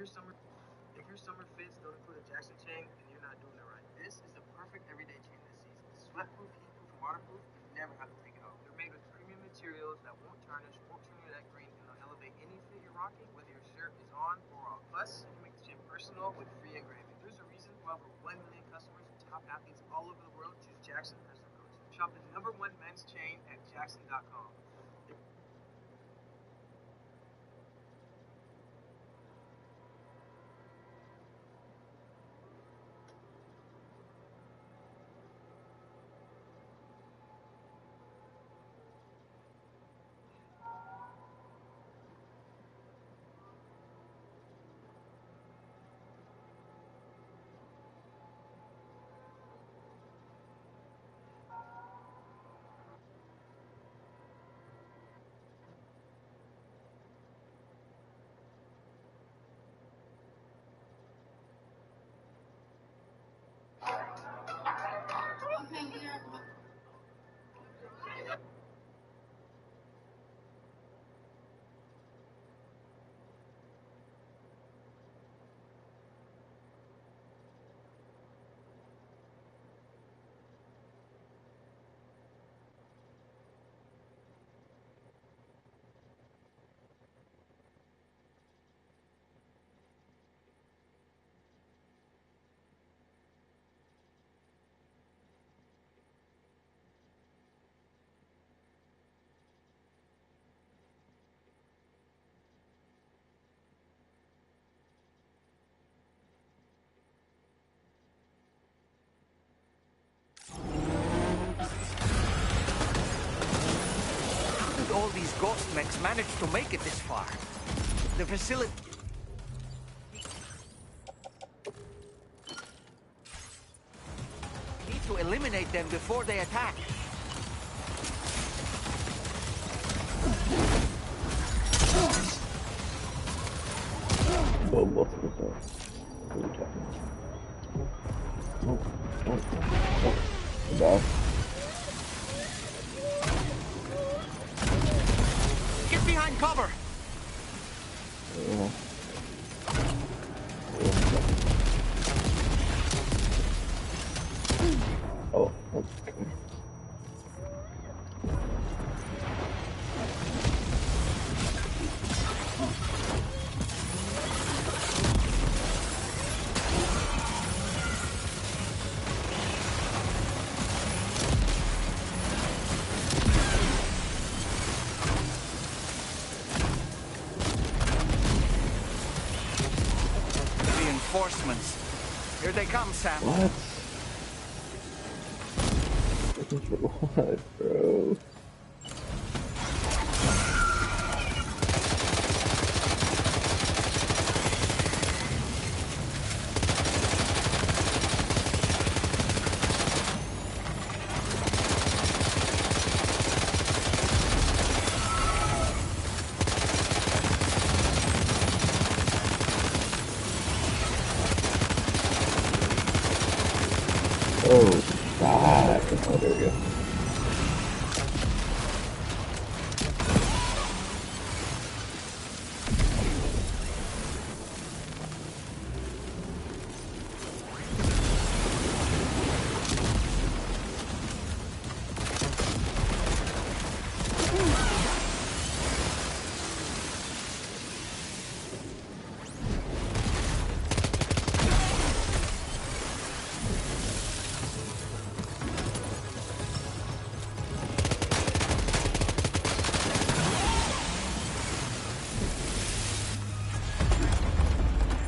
if your summer fits don't include a Jackson chain, then you're not doing it right. This is the perfect everyday chain this season. Sweatproof, heatproof, and waterproof. You never have to take it off. They're made with premium materials that won't tarnish, won't turn your neck green, and they'll elevate any fit you're rocking, whether your shirt is on or off. Plus, you can make the chain personal with free engraving. There's a reason why over 1 million customers and top athletes all over the world choose Jackson as their go-to. Shop the #1 men's chain at Jackson.com. All these ghost mechs managed to make it this far. The facility... Need to eliminate them before they attack. Get behind cover! Oh, okay. Reinforcements. Here they come, Sam. What? What, bro? Oh, God. Oh, there we go.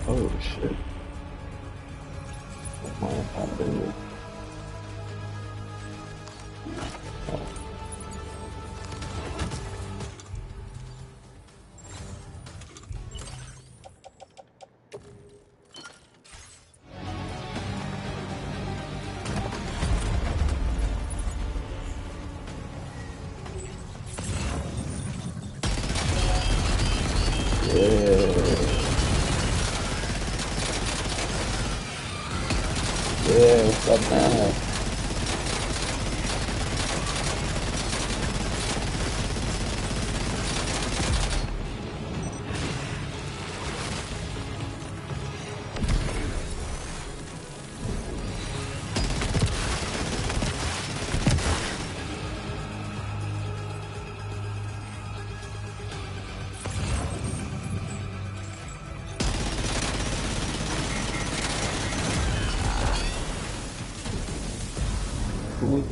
Oh shit. What might have happened? Oh. Yeah, what's up now?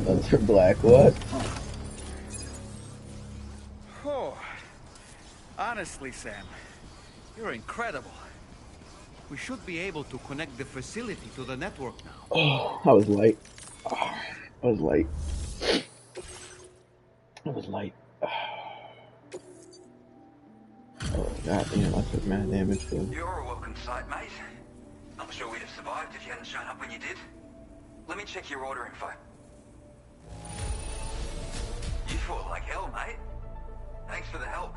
Another black what? Oh, honestly, Sam, you're incredible. We should be able to connect the facility to the network now. Oh, I was late. Oh, I was late. I was late. Oh, goddamn, I took mad damage too. You're a welcome sight, mate. I'm sure we'd have survived if you hadn't shown up when you did. Let me check your order info. You fought like hell, mate. Thanks for the help.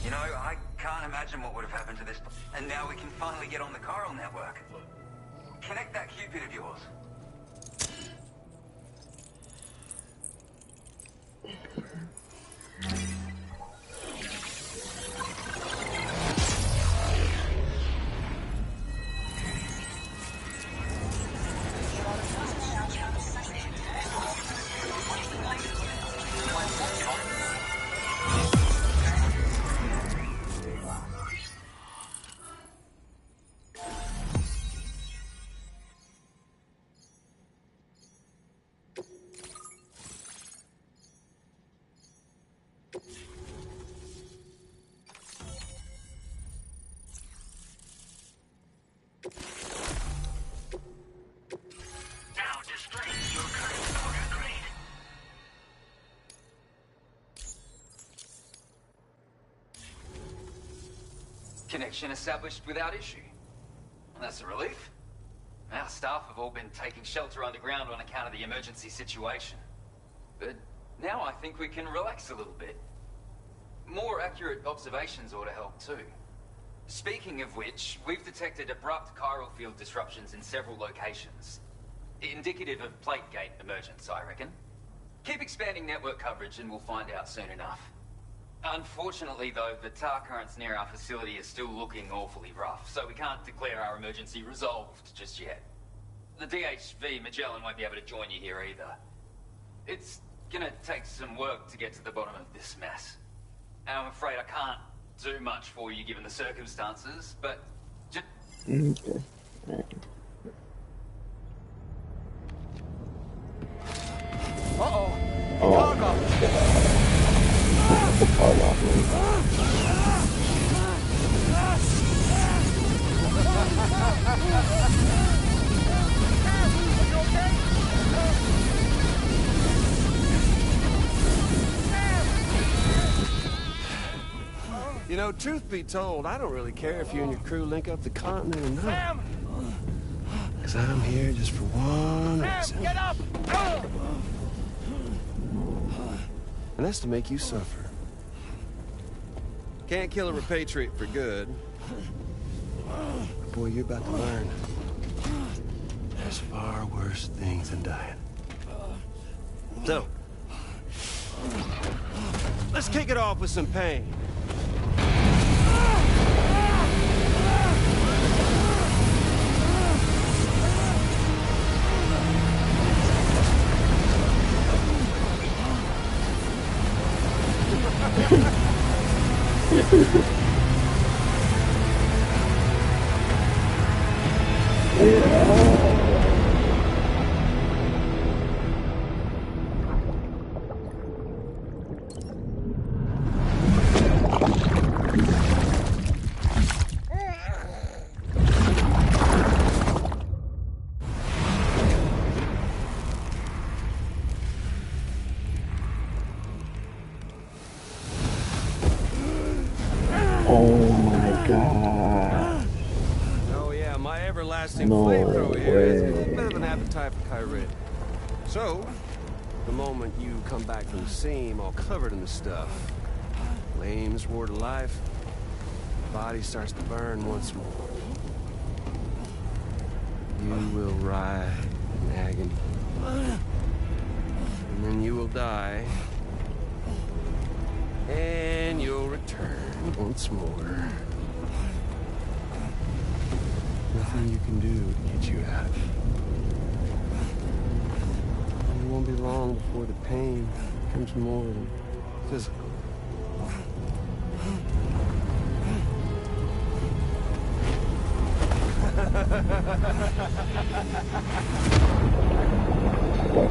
You know, I can't imagine what would have happened to this. And now we can finally get on the chiral network. Connect that Cupid of yours. Connection established without issue. That's a relief. Our staff have all been taking shelter underground on account of the emergency situation. But now I think we can relax a little bit. More accurate observations ought to help too. Speaking of which, we've detected abrupt chiral field disruptions in several locations. Indicative of plate gate emergence, I reckon. Keep expanding network coverage and we'll find out soon enough. Unfortunately, though, the tar currents near our facility are still looking awfully rough, so we can't declare our emergency resolved just yet. The DHV Magellan won't be able to join you here either. It's gonna take some work to get to the bottom of this mess. And I'm afraid I can't do much for you given the circumstances, but just... Okay. Alright. Uh-oh. Oh, Cargo. the car locked me. You know, truth be told, I don't really care if you and your crew link up the continent or not. Sam! Because I'm here just for one reason. Sam, get up! And that's to make you suffer. Can't kill a repatriate for good. Boy, you're about to learn. There's far worse things than dying. So, let's kick it off with some pain. Oh my god. Oh yeah, my everlasting No favorite over here is a way. little bit of an appetite for Kyrit. So, the moment you come back from the seam all covered in the stuff, flames roar to life, the body starts to burn once more. You will writhe in agony. And then you will die. And you'll return once more. Nothing you can do to get you out. And it won't be long before the pain becomes more than physical. That's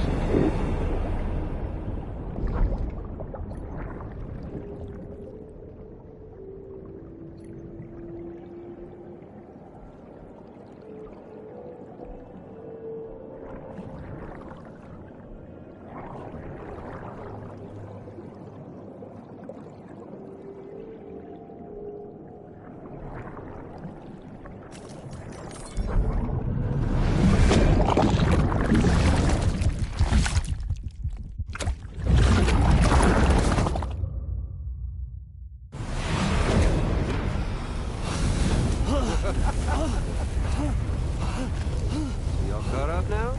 crazy. Y'all caught up now?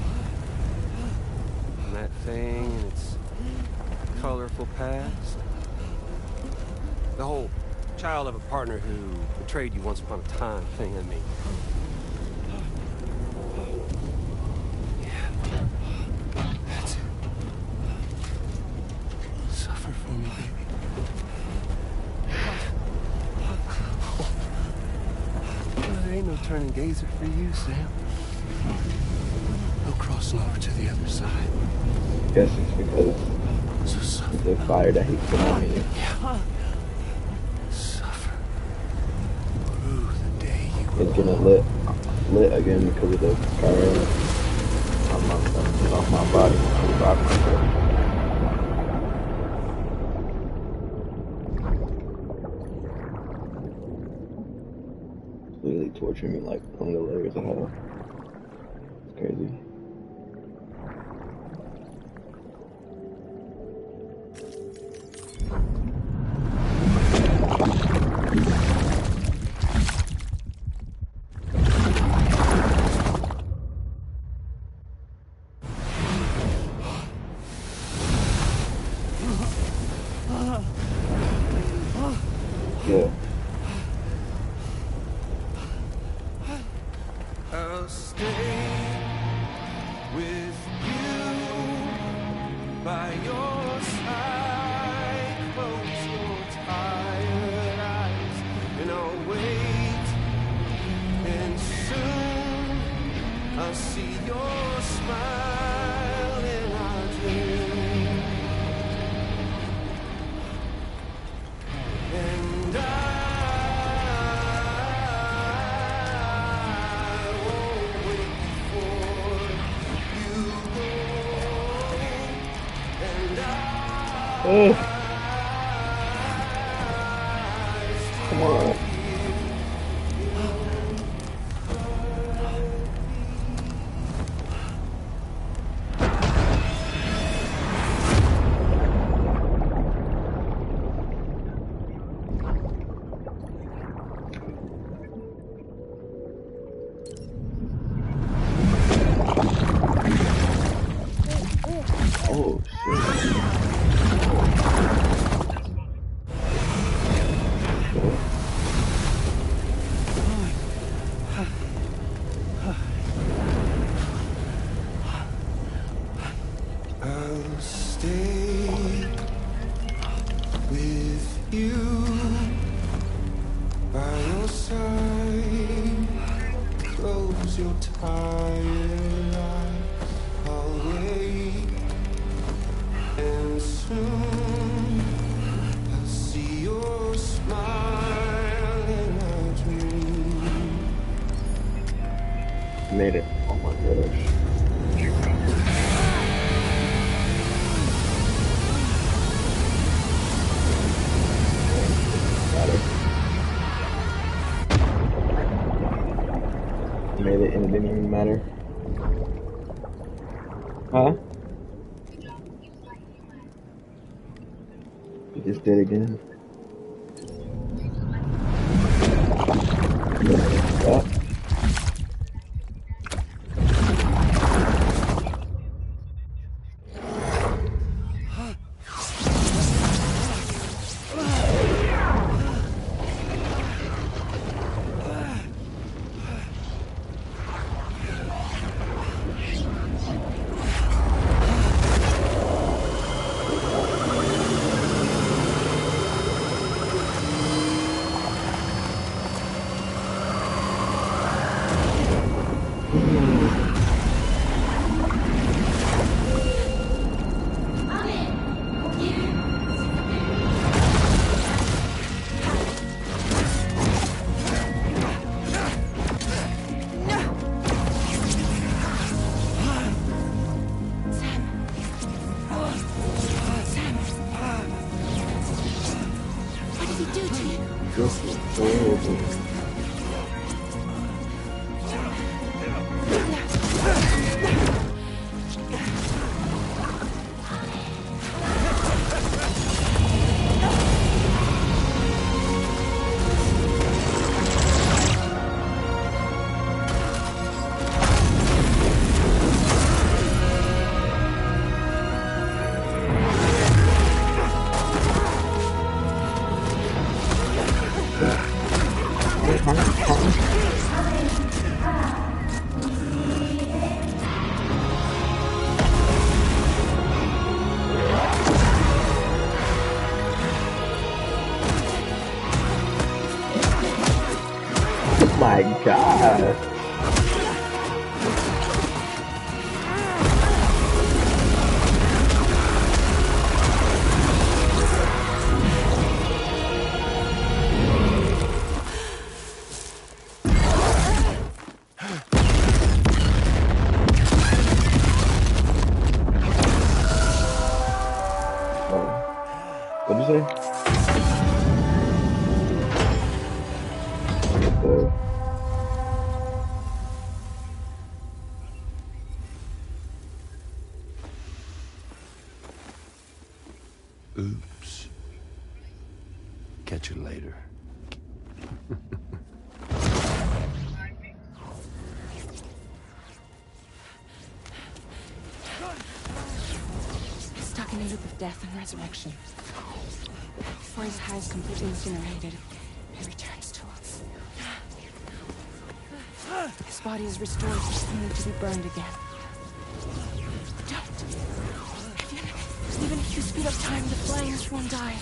And that thing and its colorful past? The whole child of a partner who betrayed you once upon a time thing, I mean. Yeah. That's it. Suffer for me, baby. There ain't no turning gazer for you, Sam. No crossing over to the other side. I guess it's because So suffer. the fire that he put on me. Yeah. Suffer. Through the day you It's getting lit again because of the fire on my body. Literally torturing me like one of the layers of hell. It's crazy. Yeah. I'll stay with you by your side. Close your tired eyes and I'll wait. And soon I'll see your smile in our dream. And Oh. Come on. Oh, shit. I'll stay with you by your side. Close your tired eyes. I'll wait, and soon I'll see your smile in a dream. Made it. Oh my gosh. Made it and it didn't even matter. Huh? You just did again. Yeah. My God. What'd you say? Okay. Oops. Catch you later. Stuck in a loop of death and resurrection. Before his high is completely incinerated, he returns to us. His body is restored, only to be burned again. Don't! Even if you speed up time, the flames won't die.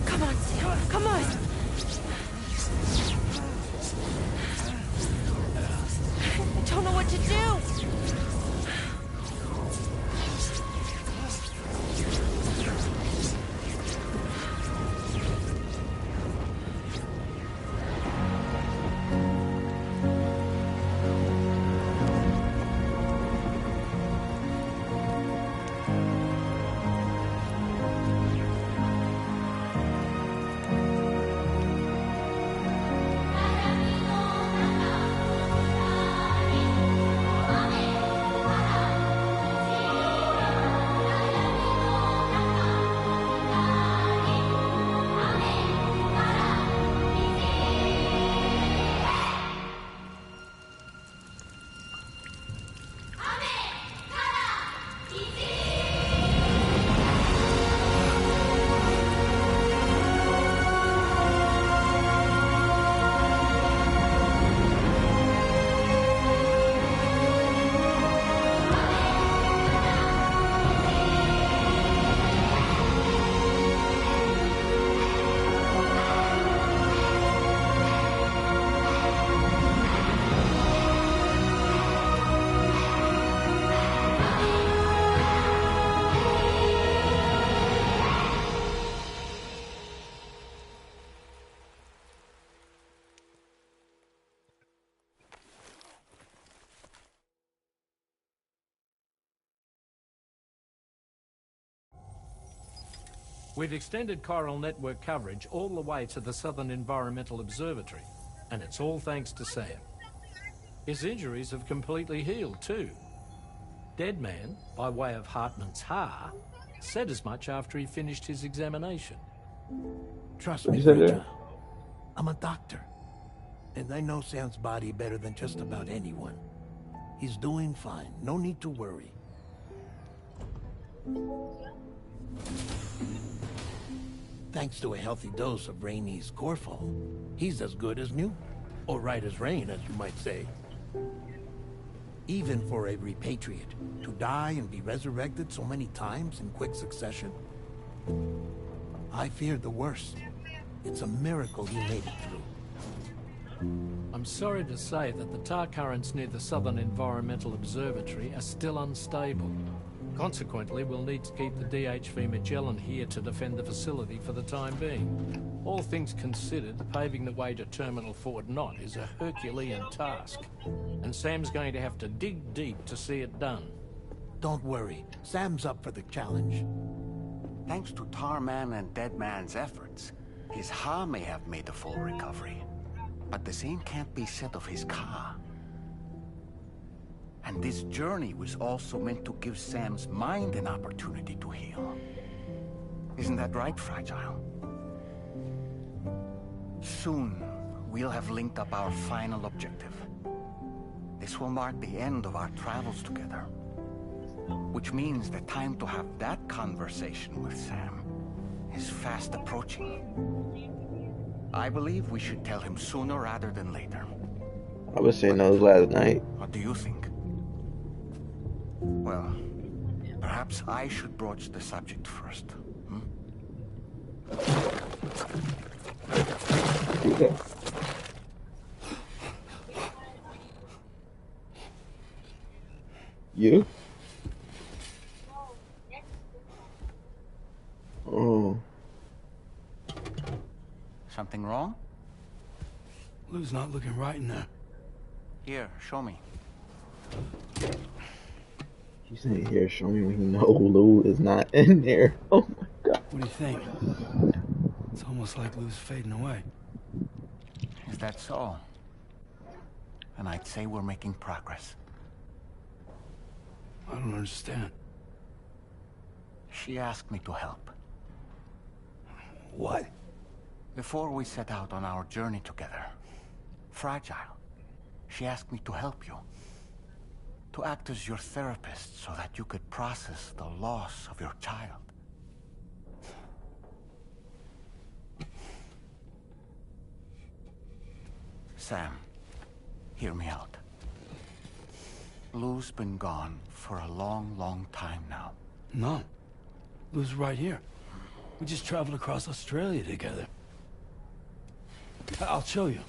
Come on, Sam, come on! I don't know what to do! We've extended chiral network coverage all the way to the Southern Environmental Observatory, and it's all thanks to Sam. His injuries have completely healed too. Deadman, by way of Hartman's Ha, said as much after he finished his examination. Trust me, Rachel. I'm a doctor, and I know Sam's body better than just about anyone. He's doing fine. No need to worry. Thanks to a healthy dose of Rainey's Corfol, he's as good as new. Or right as rain, as you might say. Even for a repatriate, to die and be resurrected so many times in quick succession, I feared the worst. It's a miracle he made it through. I'm sorry to say that the tar currents near the Southern Environmental Observatory are still unstable. Consequently, we'll need to keep the DHV Magellan here to defend the facility for the time being. All things considered, paving the way to Terminal Fort Knott is a Herculean task, and Sam's going to have to dig deep to see it done. Don't worry, Sam's up for the challenge. Thanks to Tarman and Deadman's efforts, His Ha may have made a full recovery, but the same can't be said of his Ka. And this journey was also meant to give Sam's mind an opportunity to heal. Isn't that right, Fragile? Soon, we'll have linked up our final objective. This will mark the end of our travels together. Which means the time to have that conversation with Sam is fast approaching. I believe we should tell him sooner rather than later. I was saying those last night. What do you think? Well, perhaps I should broach the subject first. You? Oh. Something wrong? Lou's not looking right in there. Here, show me. You saying here, show me when you know Lou is not in there. Oh my god. What do you think? It's almost like Lou's fading away. Is that so? And I'd say we're making progress. I don't understand. She asked me to help. What? Before we set out on our journey together, Fragile, she asked me to help you. To act as your therapist so that you could process the loss of your child. Sam, hear me out. Lou's been gone for a long, long time now. No. Lou's right here. We just traveled across Australia together. I'll show you.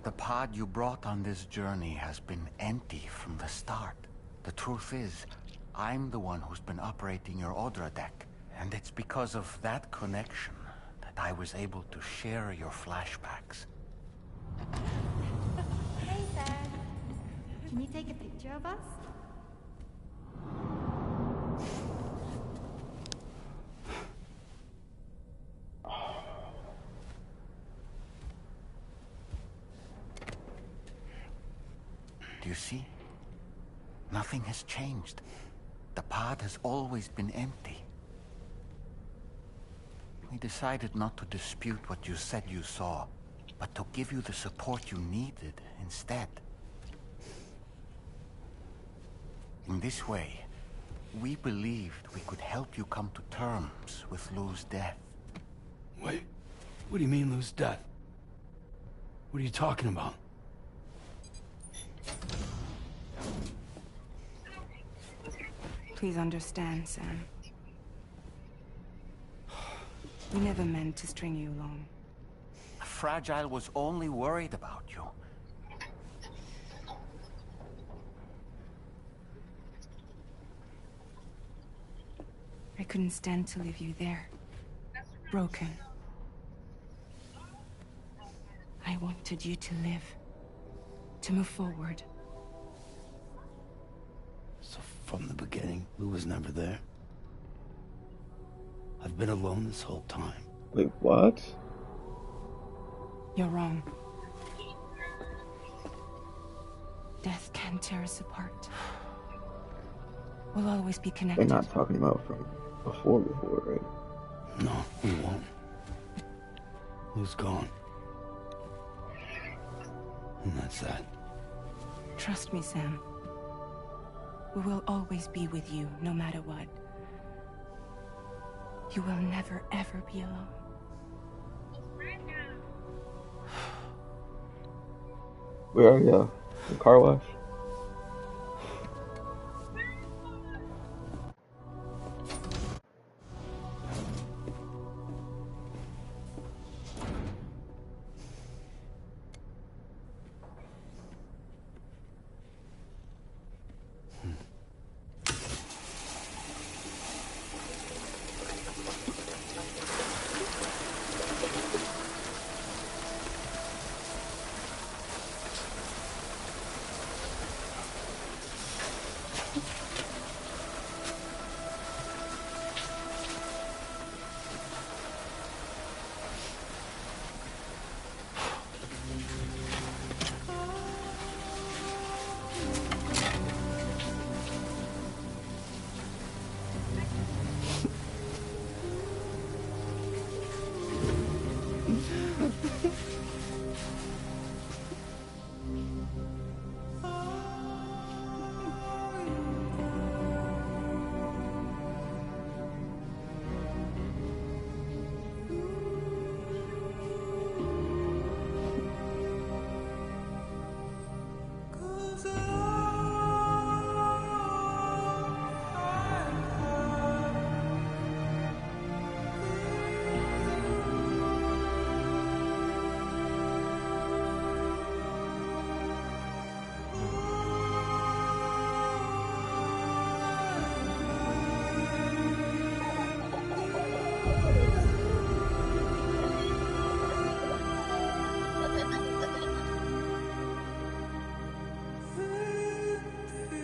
The pod you brought on this journey has been empty from the start. The truth is, I'm the one who's been operating your Odra deck. And it's because of that connection that I was able to share your flashbacks. Hey, Sam. Can you take a picture of us? Do you see? Nothing has changed. The pod has always been empty. We decided not to dispute what you said you saw, but to give you the support you needed instead. In this way, we believed we could help you come to terms with Lou's death. Wait, what do you mean Lou's death? What are you talking about? Please understand, Sam. We never meant to string you along. Fragile was only worried about you. I couldn't stand to leave you there. Broken. I wanted you to live. To move forward. So from the beginning, Lou was never there? I've been alone this whole time. Wait, what? You're wrong. Death can tear us apart. We'll always be connected. They're not talking about from before, right? No, we won't. Lou's gone. And that's that. Trust me, Sam. We will always be with you, no matter what. You will never, ever be alone. Where are you? The car wash?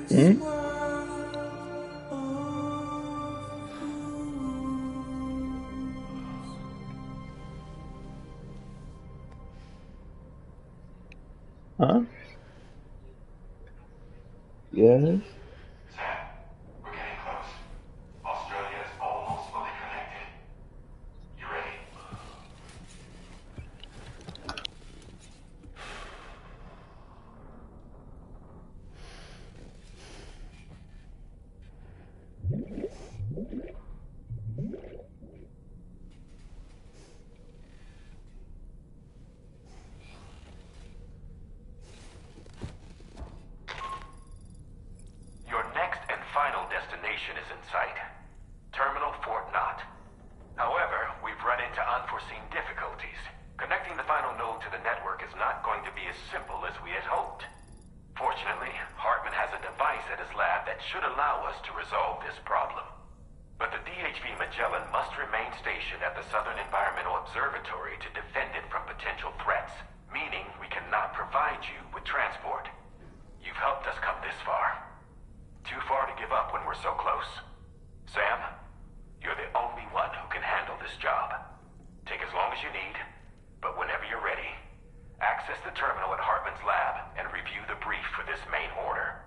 Hmm? Huh? Yes? Sam, we're getting close. Australia is almost fully connected. You ready? Your next and final destination is in sight. Terminal Fort Knott. However, we've run into unforeseen difficulties. Connecting the final node to the network is not going to be as simple as we had hoped. Fortunately, Hartman has a device at his lab that should allow us to resolve this problem. But the DHV Magellan must remain stationed at the Southern Environmental Observatory to defend it from potential threats, meaning we cannot provide you with transport. You've helped us come this far. Too far to give up when we're so close. Sam, you're the only one who can handle this job. Take as long as you need, but whenever you're ready, access the terminal at Hartman's lab and review the brief for this main order.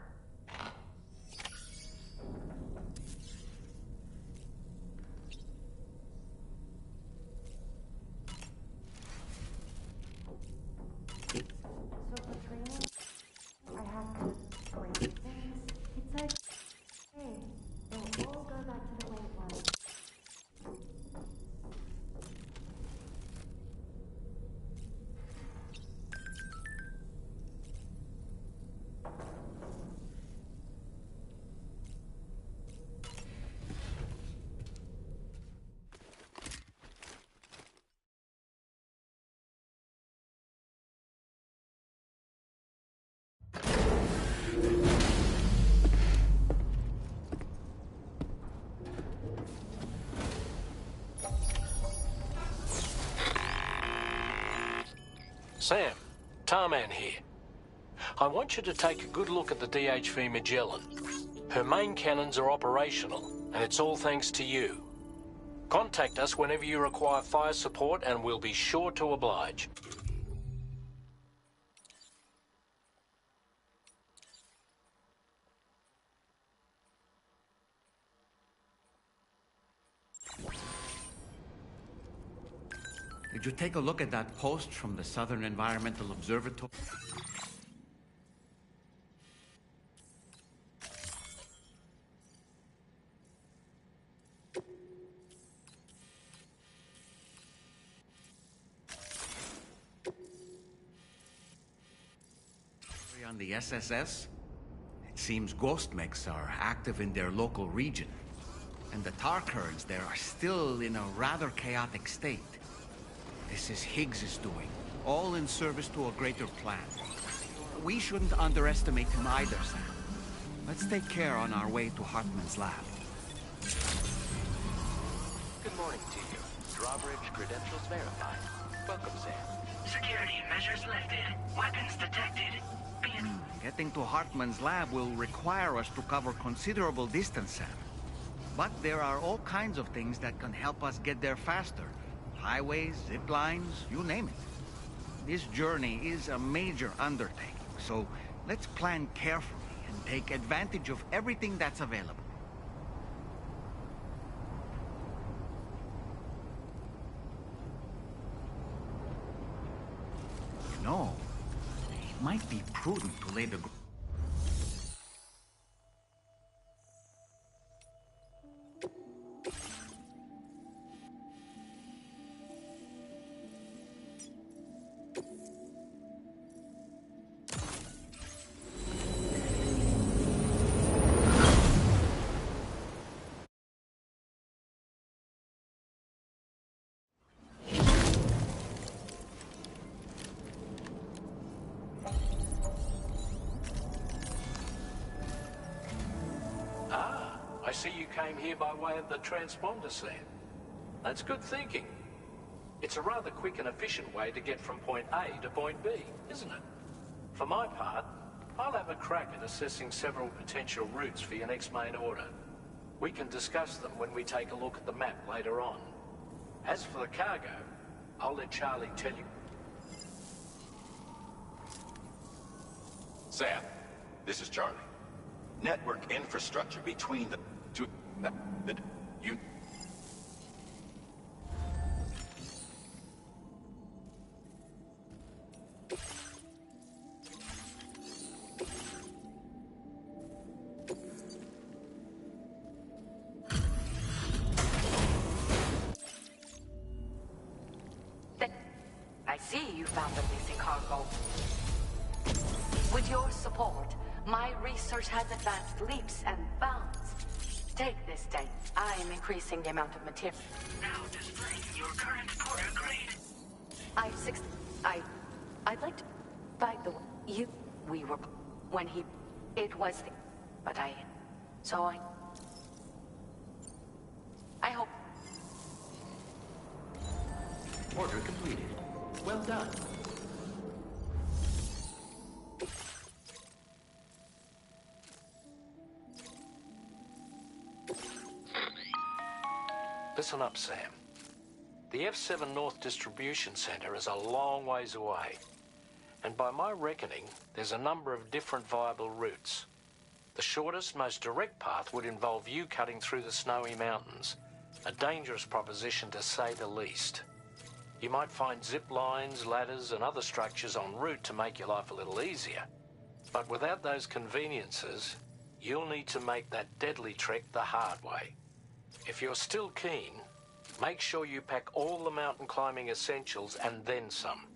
So for training, I have to break things. It's like, hey, they'll all go back to the way it was. Sam, Tarman here. I want you to take a good look at the DHV Magellan. Her main cannons are operational, and it's all thanks to you. Contact us whenever you require fire support, and we'll be sure to oblige. Did you take a look at that post from the Southern Environmental Observatory? On the SSS? It seems ghost mechs are active in their local region, and the tar currents there are still in a rather chaotic state. This is Higgs's doing, all in service to a greater plan. We shouldn't underestimate him either, Sam. Let's take care on our way to Hartman's lab. Good morning to you. Drawbridge credentials verified. Welcome, Sam. Security measures lifted. Weapons detected. Getting to Hartman's lab will require us to cover considerable distance, Sam. But there are all kinds of things that can help us get there faster. Highways, zip lines, you name it. This journey is a major undertaking, so let's plan carefully and take advantage of everything that's available. You know, it might be prudent to lay the... I see you came here by way of the transponder, Sam. That's good thinking. It's a rather quick and efficient way to get from point A to point B, isn't it? For my part, I'll have a crack at assessing several potential routes for your next main order. We can discuss them when we take a look at the map later on. As for the cargo, I'll let Charlie tell you. Sam, this is Charlie. Network infrastructure between the two... you... I see you found the missing cargo. With your support, my research has advanced leaps and bounds. Take this day. I am increasing the amount of material. Now displaying your current Porter grade. I'd like to... By the way, we were... When he... It was... But I... So I hope... Order completed. Well done. Listen up, Sam. The F7 North Distribution Center is a long ways away. And by my reckoning, there's a number of different viable routes. The shortest, most direct path would involve you cutting through the snowy mountains. A dangerous proposition to say the least. You might find zip lines, ladders and other structures en route to make your life a little easier. But without those conveniences, you'll need to make that deadly trek the hard way. If you're still keen, make sure you pack all the mountain climbing essentials and then some.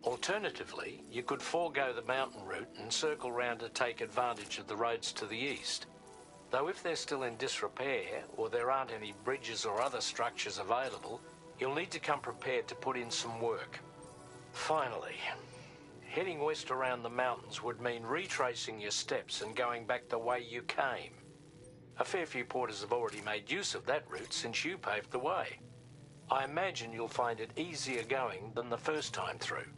Alternatively, you could forego the mountain route and circle round to take advantage of the roads to the east. Though if they're still in disrepair or there aren't any bridges or other structures available, you'll need to come prepared to put in some work. Finally, heading west around the mountains would mean retracing your steps and going back the way you came. A fair few porters have already made use of that route since you paved the way. I imagine you'll find it easier going than the first time through.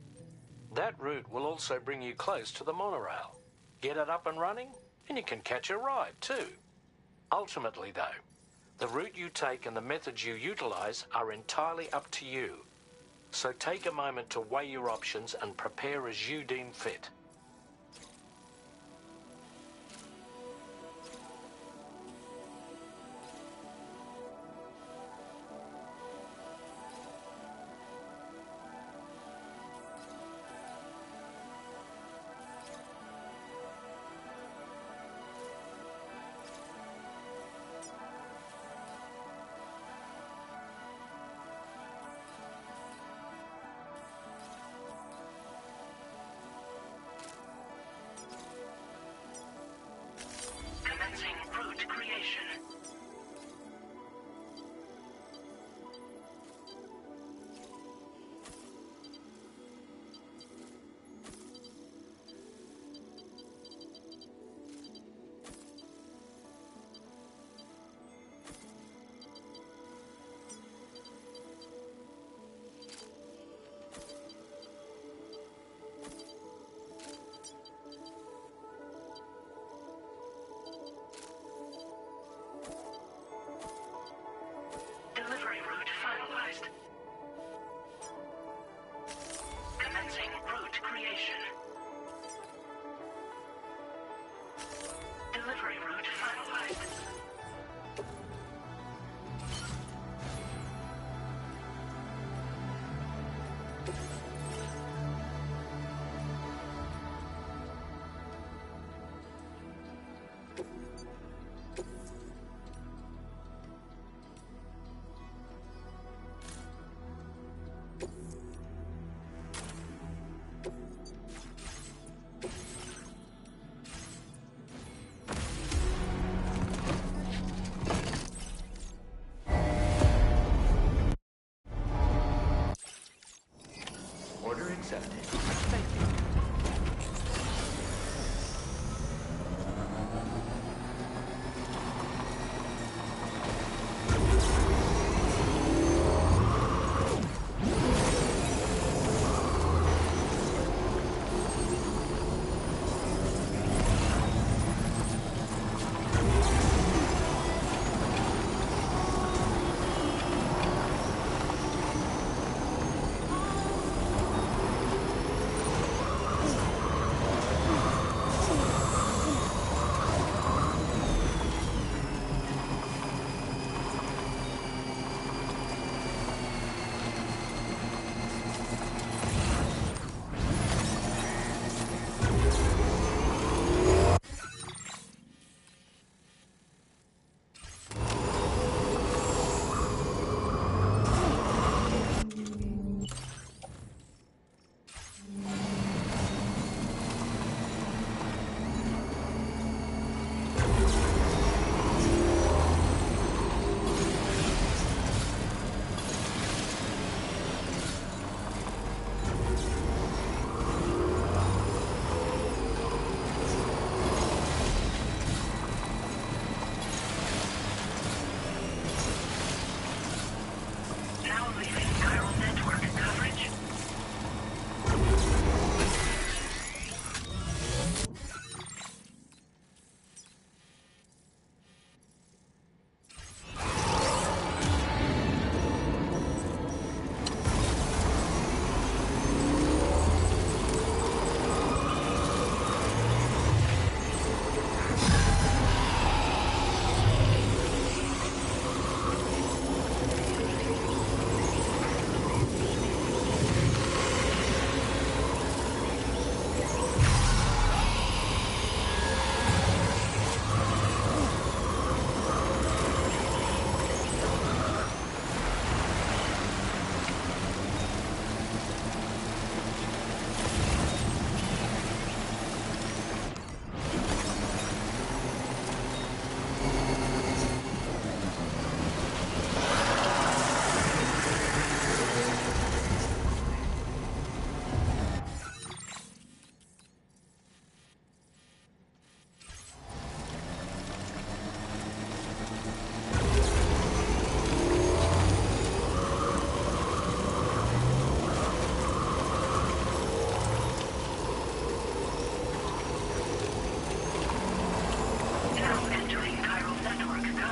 That route will also bring you close to the monorail. Get it up and running, and you can catch a ride too. Ultimately, though, the route you take and the methods you utilize are entirely up to you. So take a moment to weigh your options and prepare as you deem fit. Commencing route creation. Delivery route finalized. Commencing route creation. Delivery route finalized. Order accepted. Thank you.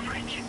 drawbridge.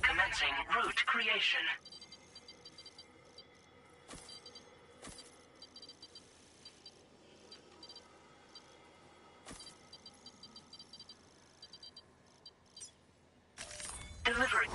Commencing route creation. Delivery.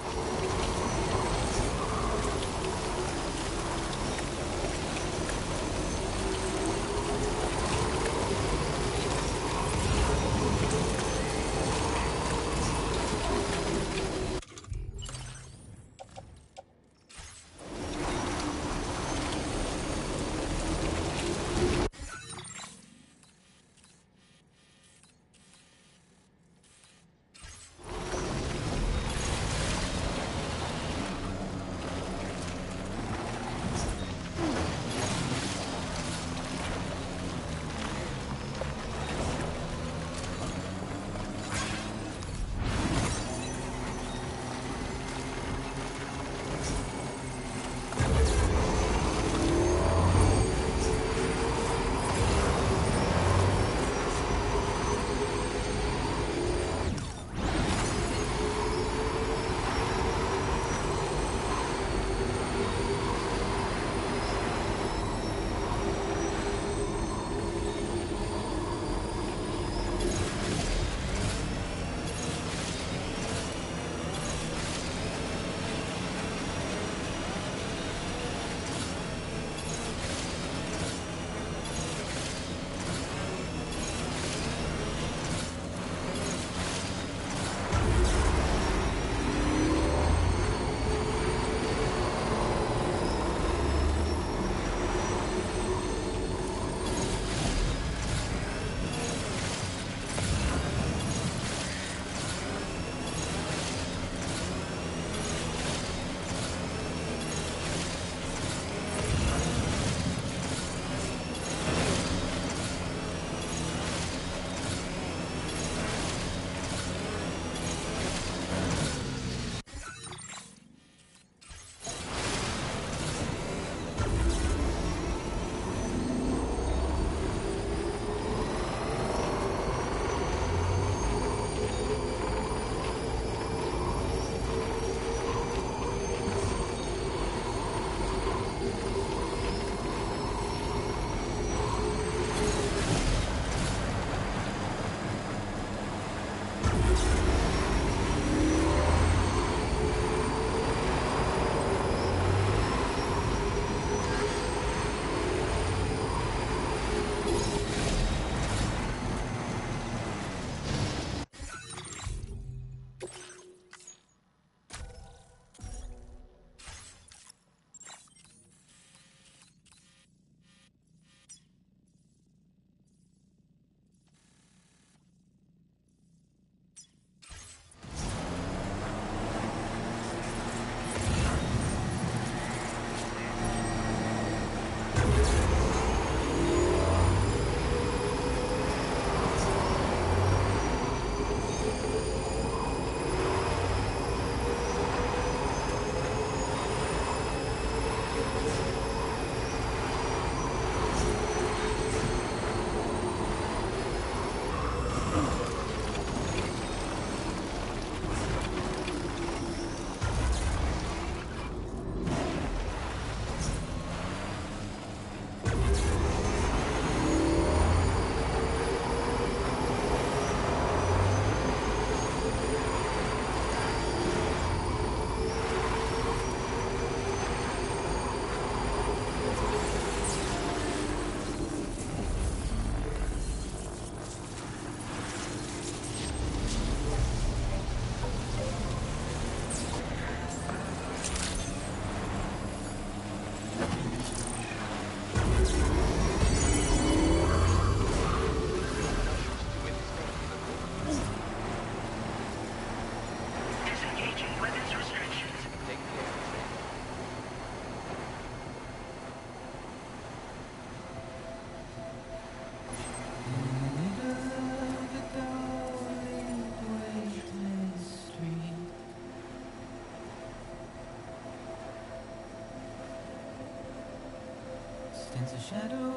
Stands a shadow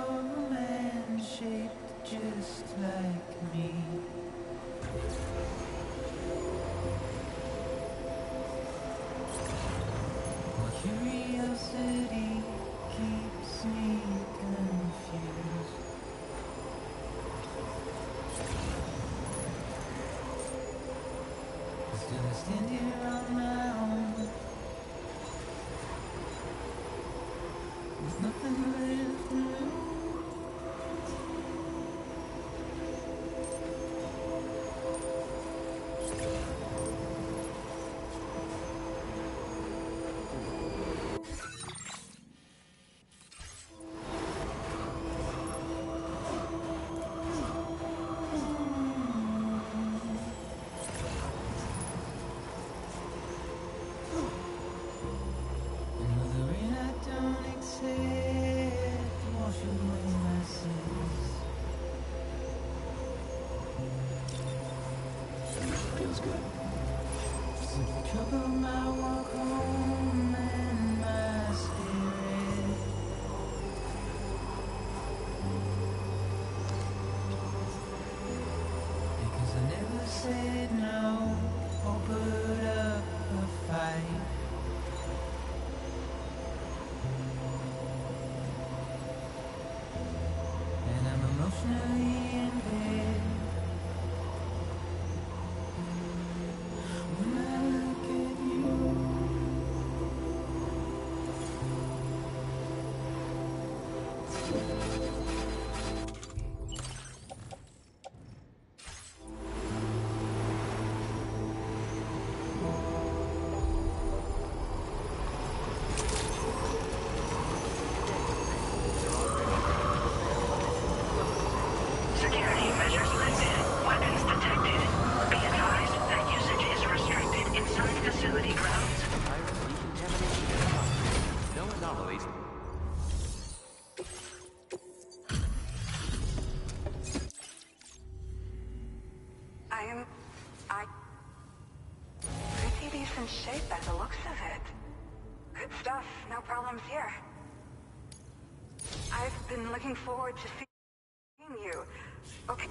of a man shaped just like me. My curiosity keeps me confused. Still I stand here on my own, with nothing left to lose. Another rain I don't accept, wash away my sins. Feels good. So the trouble my walk home and my spirit. Because I never said no or put up a fight. And I'm emotionally impaired. When I look at you, Security measures lifted. Weapons detected. Be advised that usage is restricted inside facility grounds. Pirate decontamination verified. No anomalies. I pretty decent shape by the looks of it. Good stuff, no problems here. I've been looking forward to seeing you. Okay.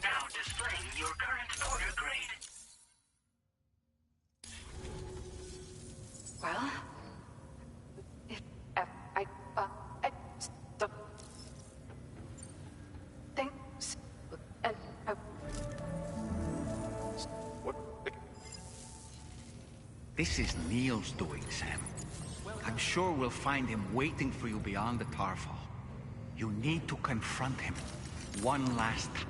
Now displaying your current order grade. Well, I don't think so. And This is Neil's doing, Sam. I'm sure we'll find him waiting for you beyond the Tarfall. You need to confront him one last time.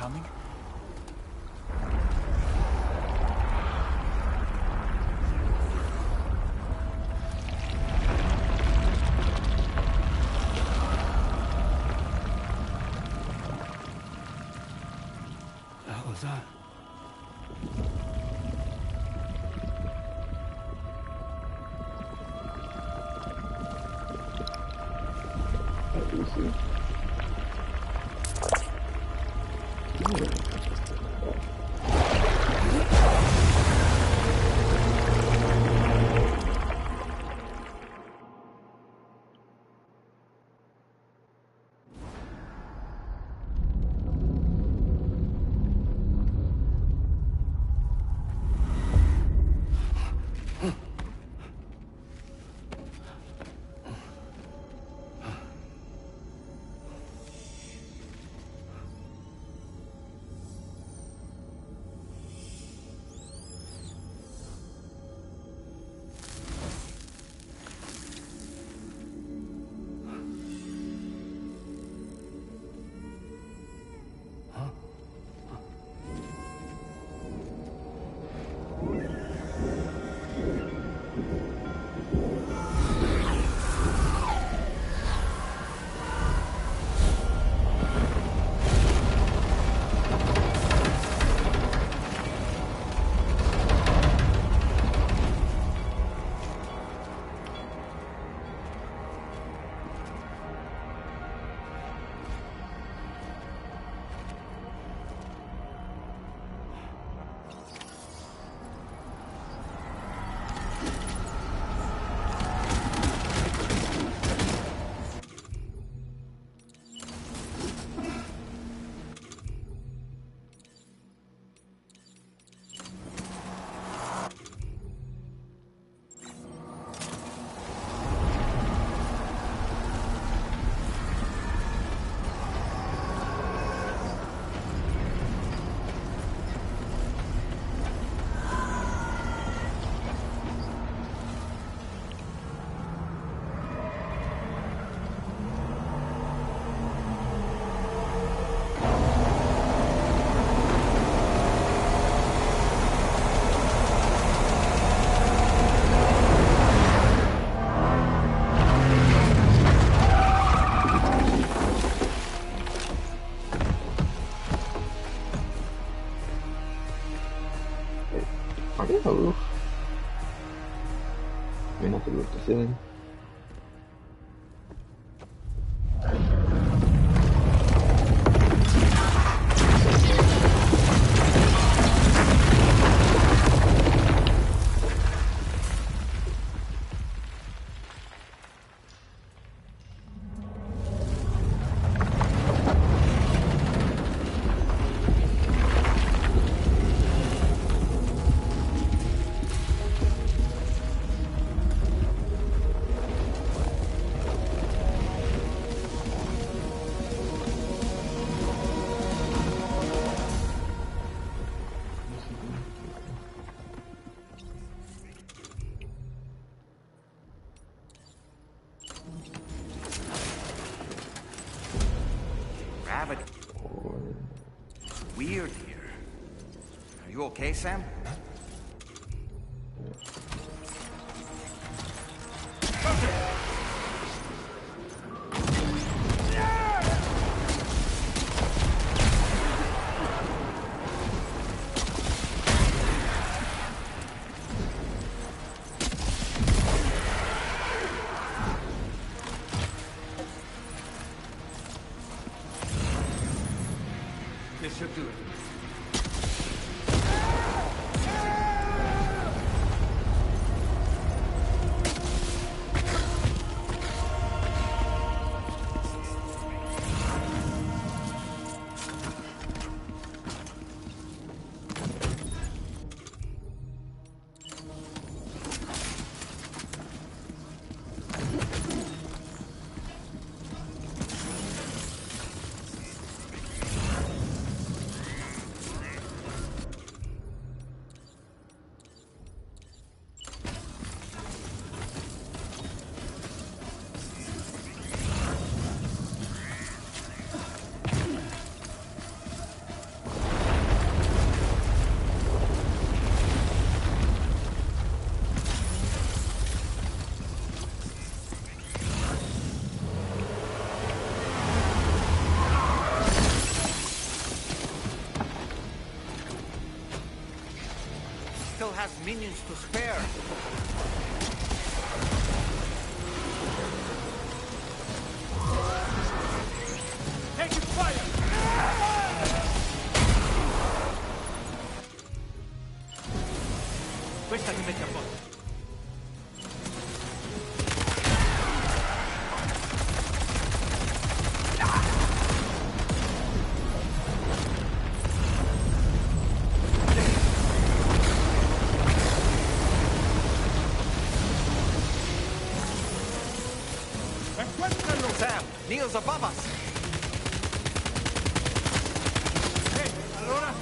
coming? The hell was that? Are they on the roof? I mean, not the roof, the ceiling. Gravity. Weird here. Are you okay, Sam? This should do it. has minions to spare. Taking fire! Questa ti mette a posto. Sam, Neil's above us. Hey, allora?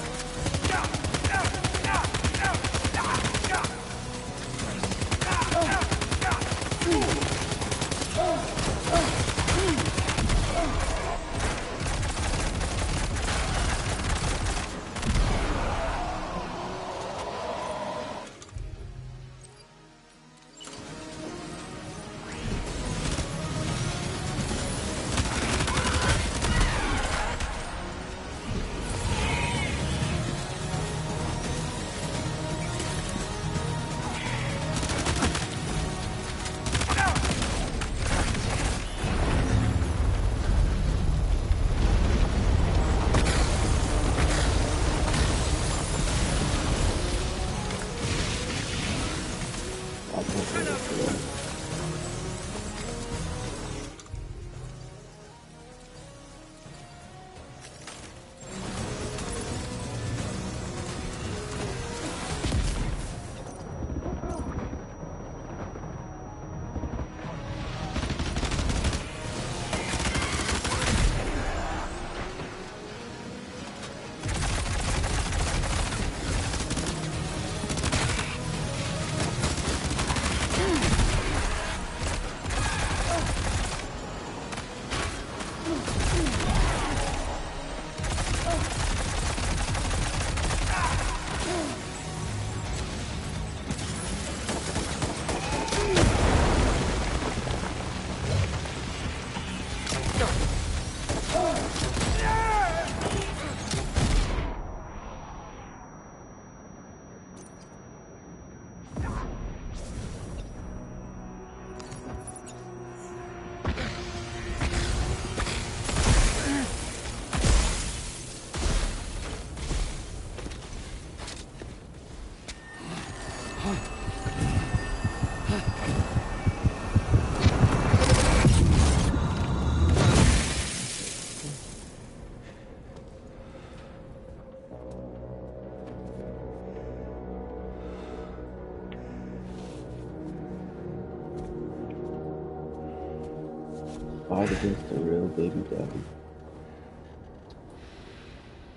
Fight against the real baby daddy.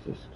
Just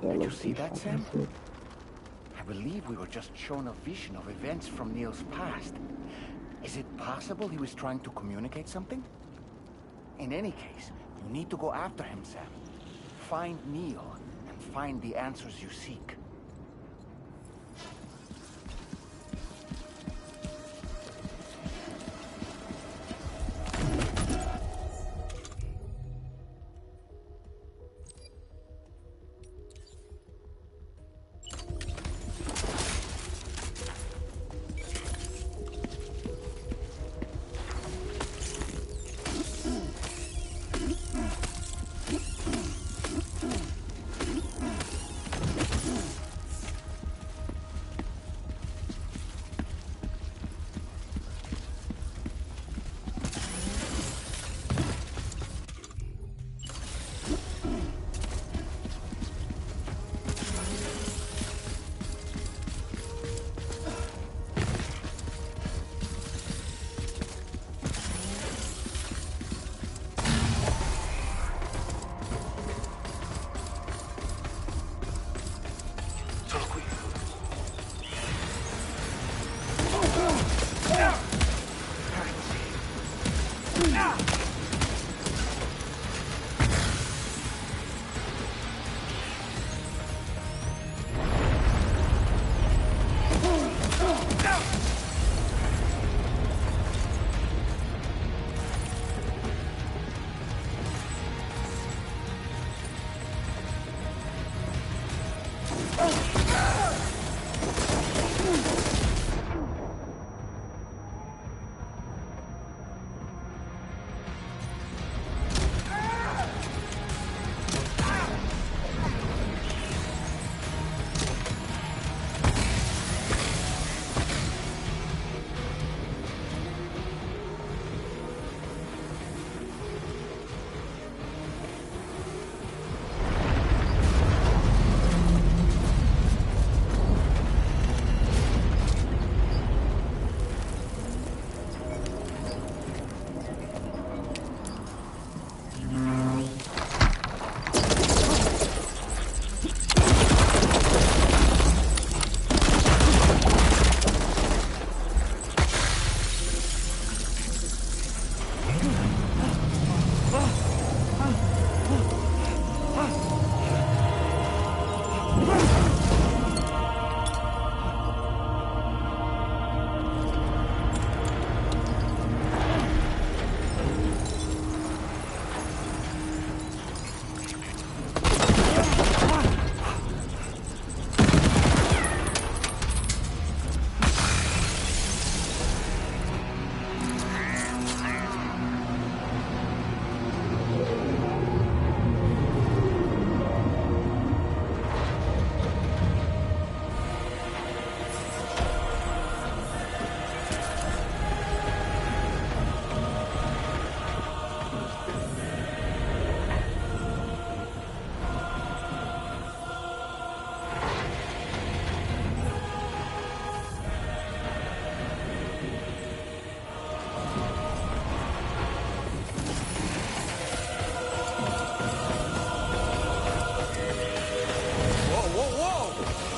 Did you see that, Sam? I believe we were just shown a vision of events from Neil's past. Is it possible he was trying to communicate something? In any case, you need to go after him, Sam. Find Neil, and find the answers you seek.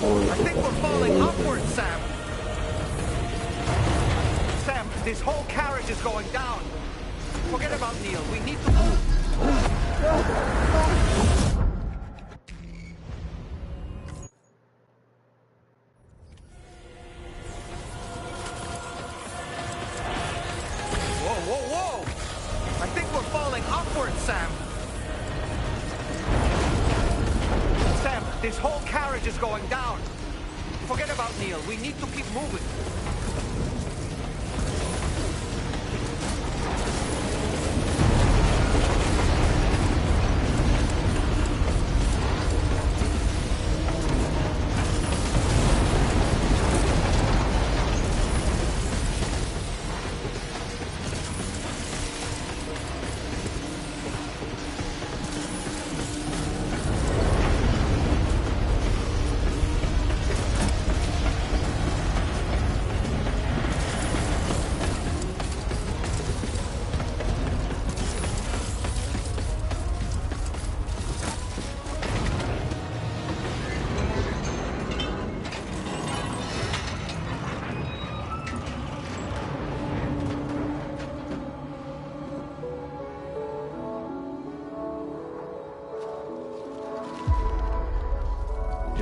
I think we're falling upward, Sam. Sam, this whole carriage is going down. Forget about Neil. We need to move. Whoa! I think we're falling upward, Sam. Sam, this whole carriage is going down. Forget about Neil. We need to keep moving.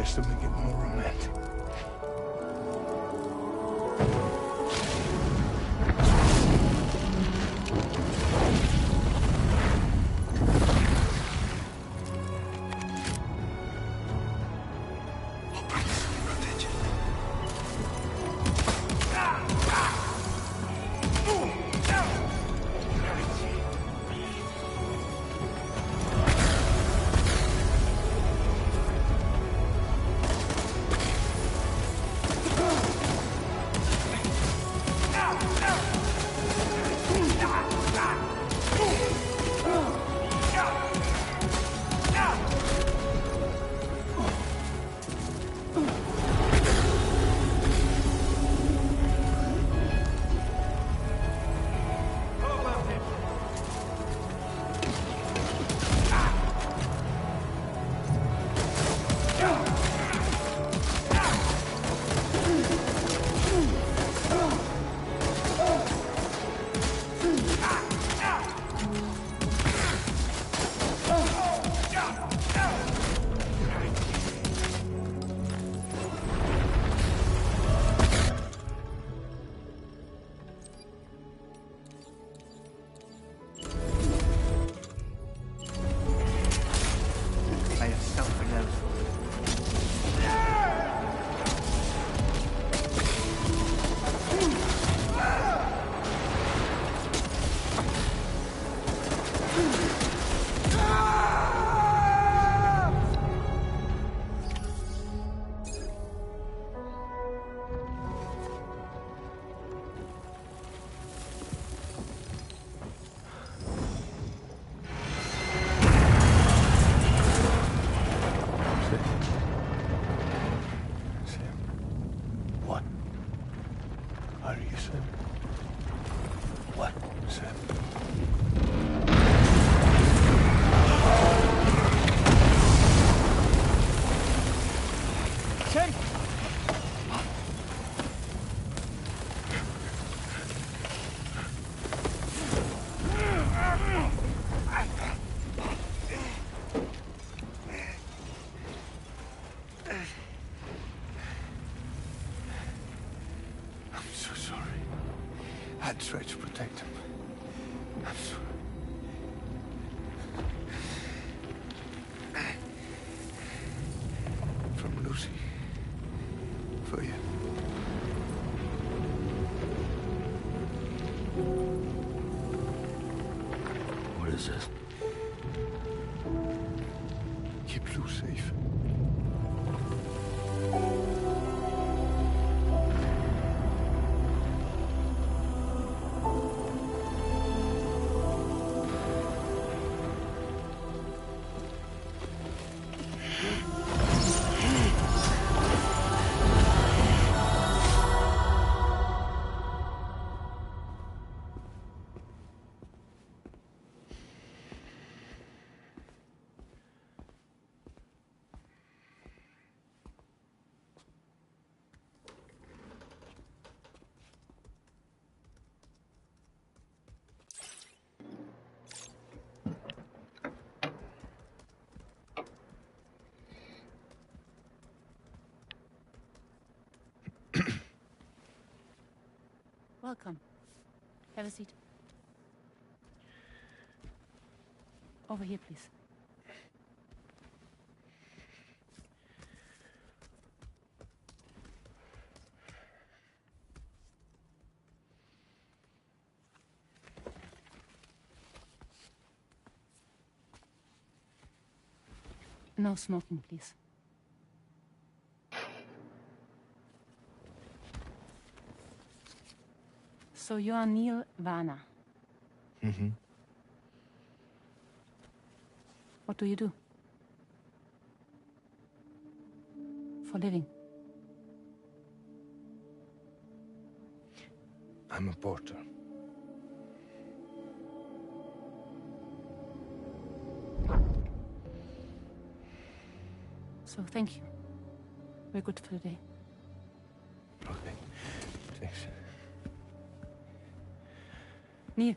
just to make it more romantic. I tried to protect him. I'm sorry. From Lucy. For you. What is this? Keep Lou safe. Welcome. Have a seat. Over here, please. No smoking, please. So you are Neil Varner. Mm-hmm. What do you do? For a living? I'm a porter. So thank you. We're good for the day. Okay. Thanks. Neil.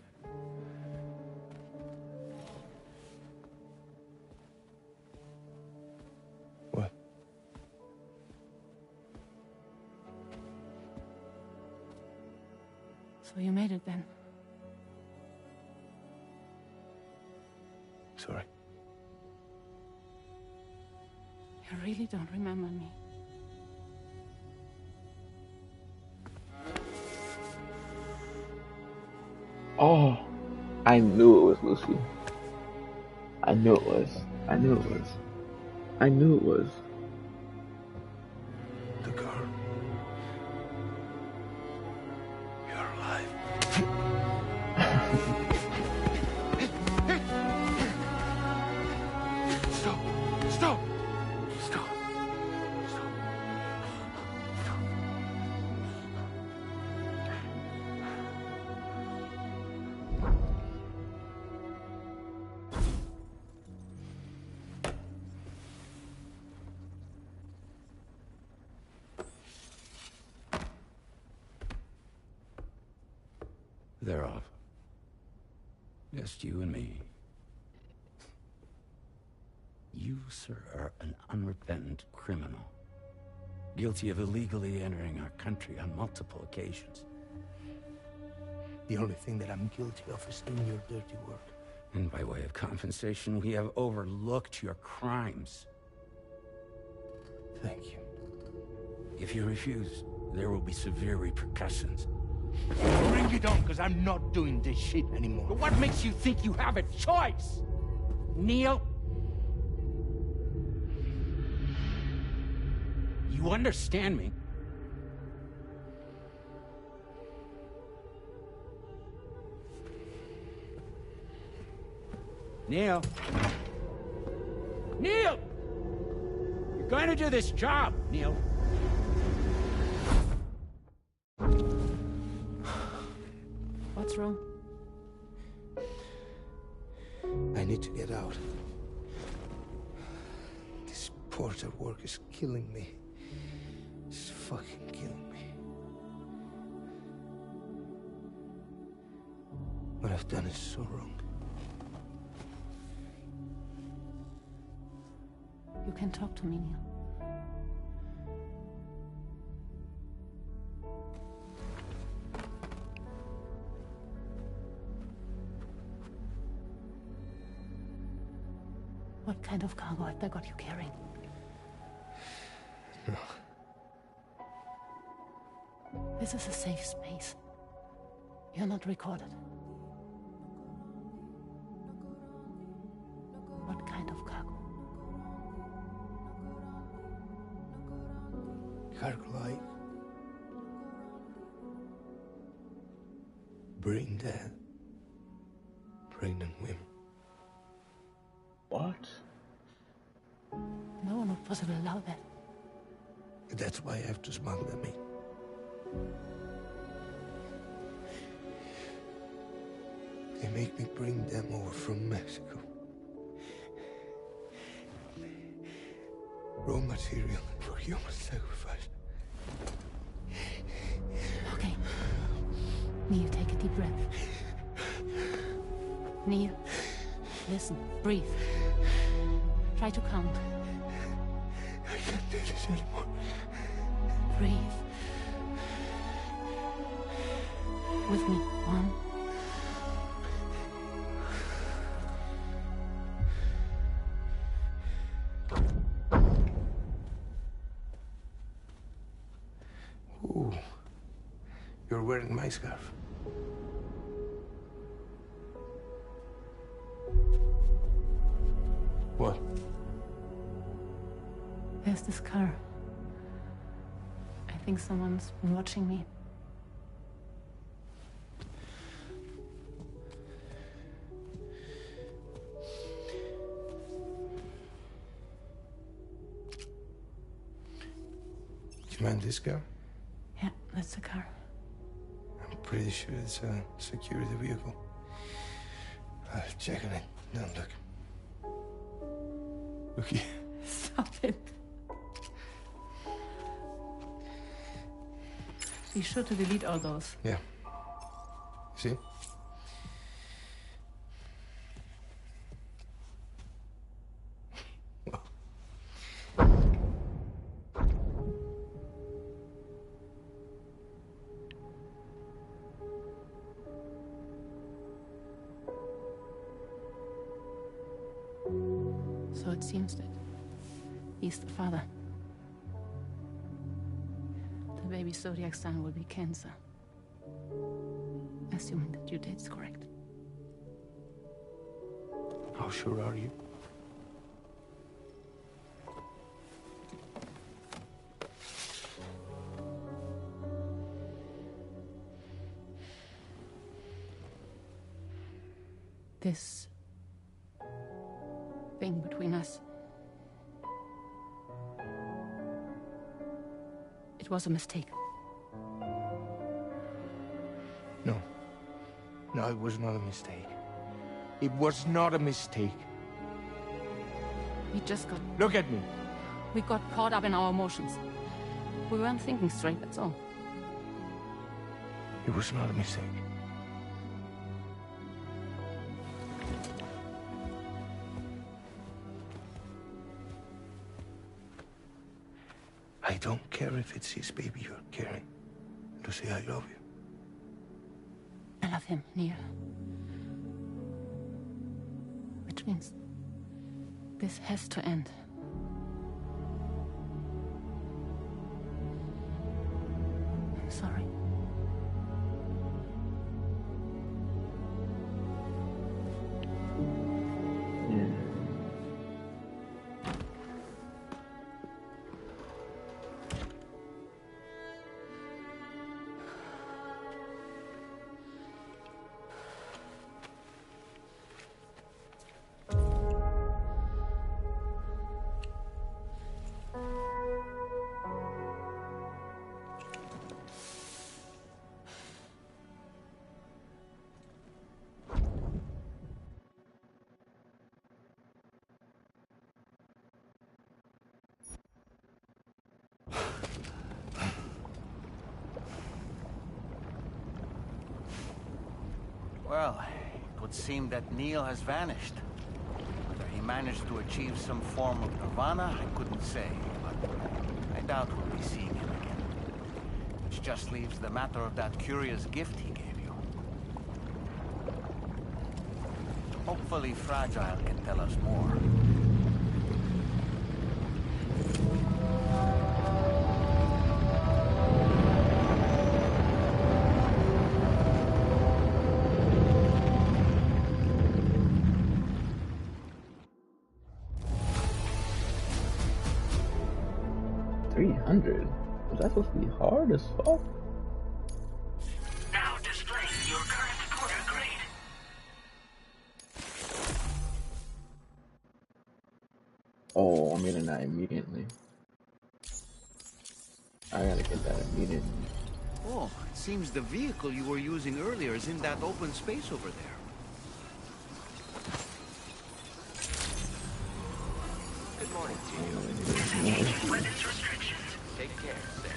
What? So you made it then? Sorry. You really don't remember me. Oh, I knew it was Lucy. I knew it was. I knew it was. I knew it was. The girl. You're alive. Stop! Stop! Stop! Stop! They're off. Just you and me. You, sir, are an unrepentant criminal. Guilty of illegally entering our country on multiple occasions. The only thing that I'm guilty of is doing your dirty work. And by way of compensation, we have overlooked your crimes. Thank you. If you refuse, there will be severe repercussions. Bring it on, because I'm not doing this shit anymore. But what makes you think you have a choice? Neil? You understand me? Neil? Neil! You're going to do this job, Neil. What's wrong? I need to get out. This porter work is killing me. It's fucking killing me. What I've done is so wrong. You can talk to me, Neil. What kind of cargo have they got you carrying? No. This is a safe space. You're not recorded. What kind of cargo? Cargo like brain dead, pregnant women. What? No one would possibly allow that. That's why I have to smuggle them in. They make me bring them over from Mexico. Raw material for human sacrifice. Okay. Neil, take a deep breath. Neil, listen, breathe. Try to count. I can't do this anymore. Breathe. With me. 1. Ooh. You're wearing my scarf. What? There's this car. I think someone's been watching me. Do you mind this car? Yeah, that's the car. I'm pretty sure it's a security vehicle. I'll check on it. Now look. Look here. Stop it. Be sure to delete all those. Yeah. See? So it seems that he's the father. The baby Zodiac sign will be Cancer. Assuming that your date's correct. How sure are you? This thing between us, it was a mistake. No. No, it was not a mistake. It was not a mistake. We just got... Look at me. We got caught up in our emotions. We weren't thinking straight, that's all. It was not a mistake. I don't care if it's his baby you're carrying. Lucy, I love you. I love him, Neil. Which means this has to end. I'm sorry. Well, it would seem that Neil has vanished. Whether he managed to achieve some form of nirvana, I couldn't say, but I doubt we'll be seeing him again. Which just leaves the matter of that curious gift he gave you. Hopefully Fragile can tell us more. Was that supposed to be hard as fuck? Now displaying your current porter grade. Oh, I'm getting that immediately. I gotta get that immediately. Oh, it seems the vehicle you were using earlier is in that open space over there. Good morning to you. Weapons restrictions. Take care, Sam.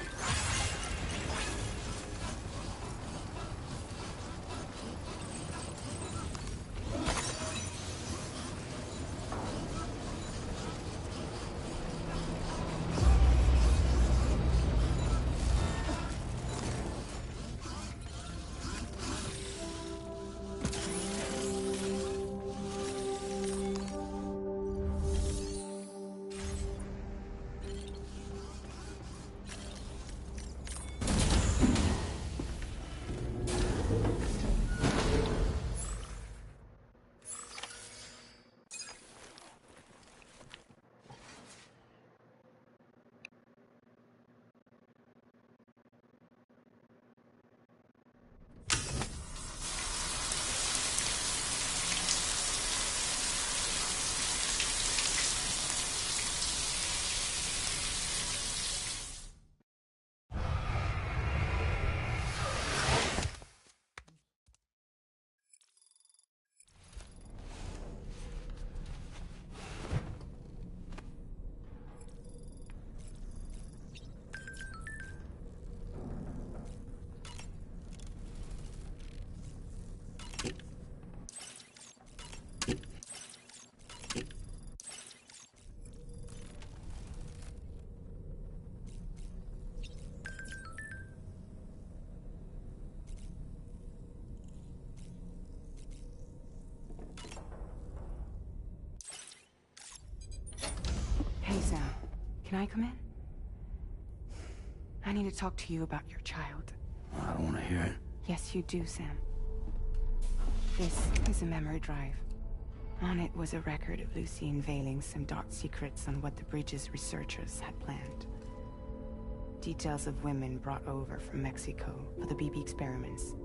Can I come in? I need to talk to you about your child. I don't want to hear it. Yes, you do, Sam. This is a memory drive. On it was a record of Lucy unveiling some dark secrets on what the Bridges researchers had planned. Details of women brought over from Mexico for the BB experiments.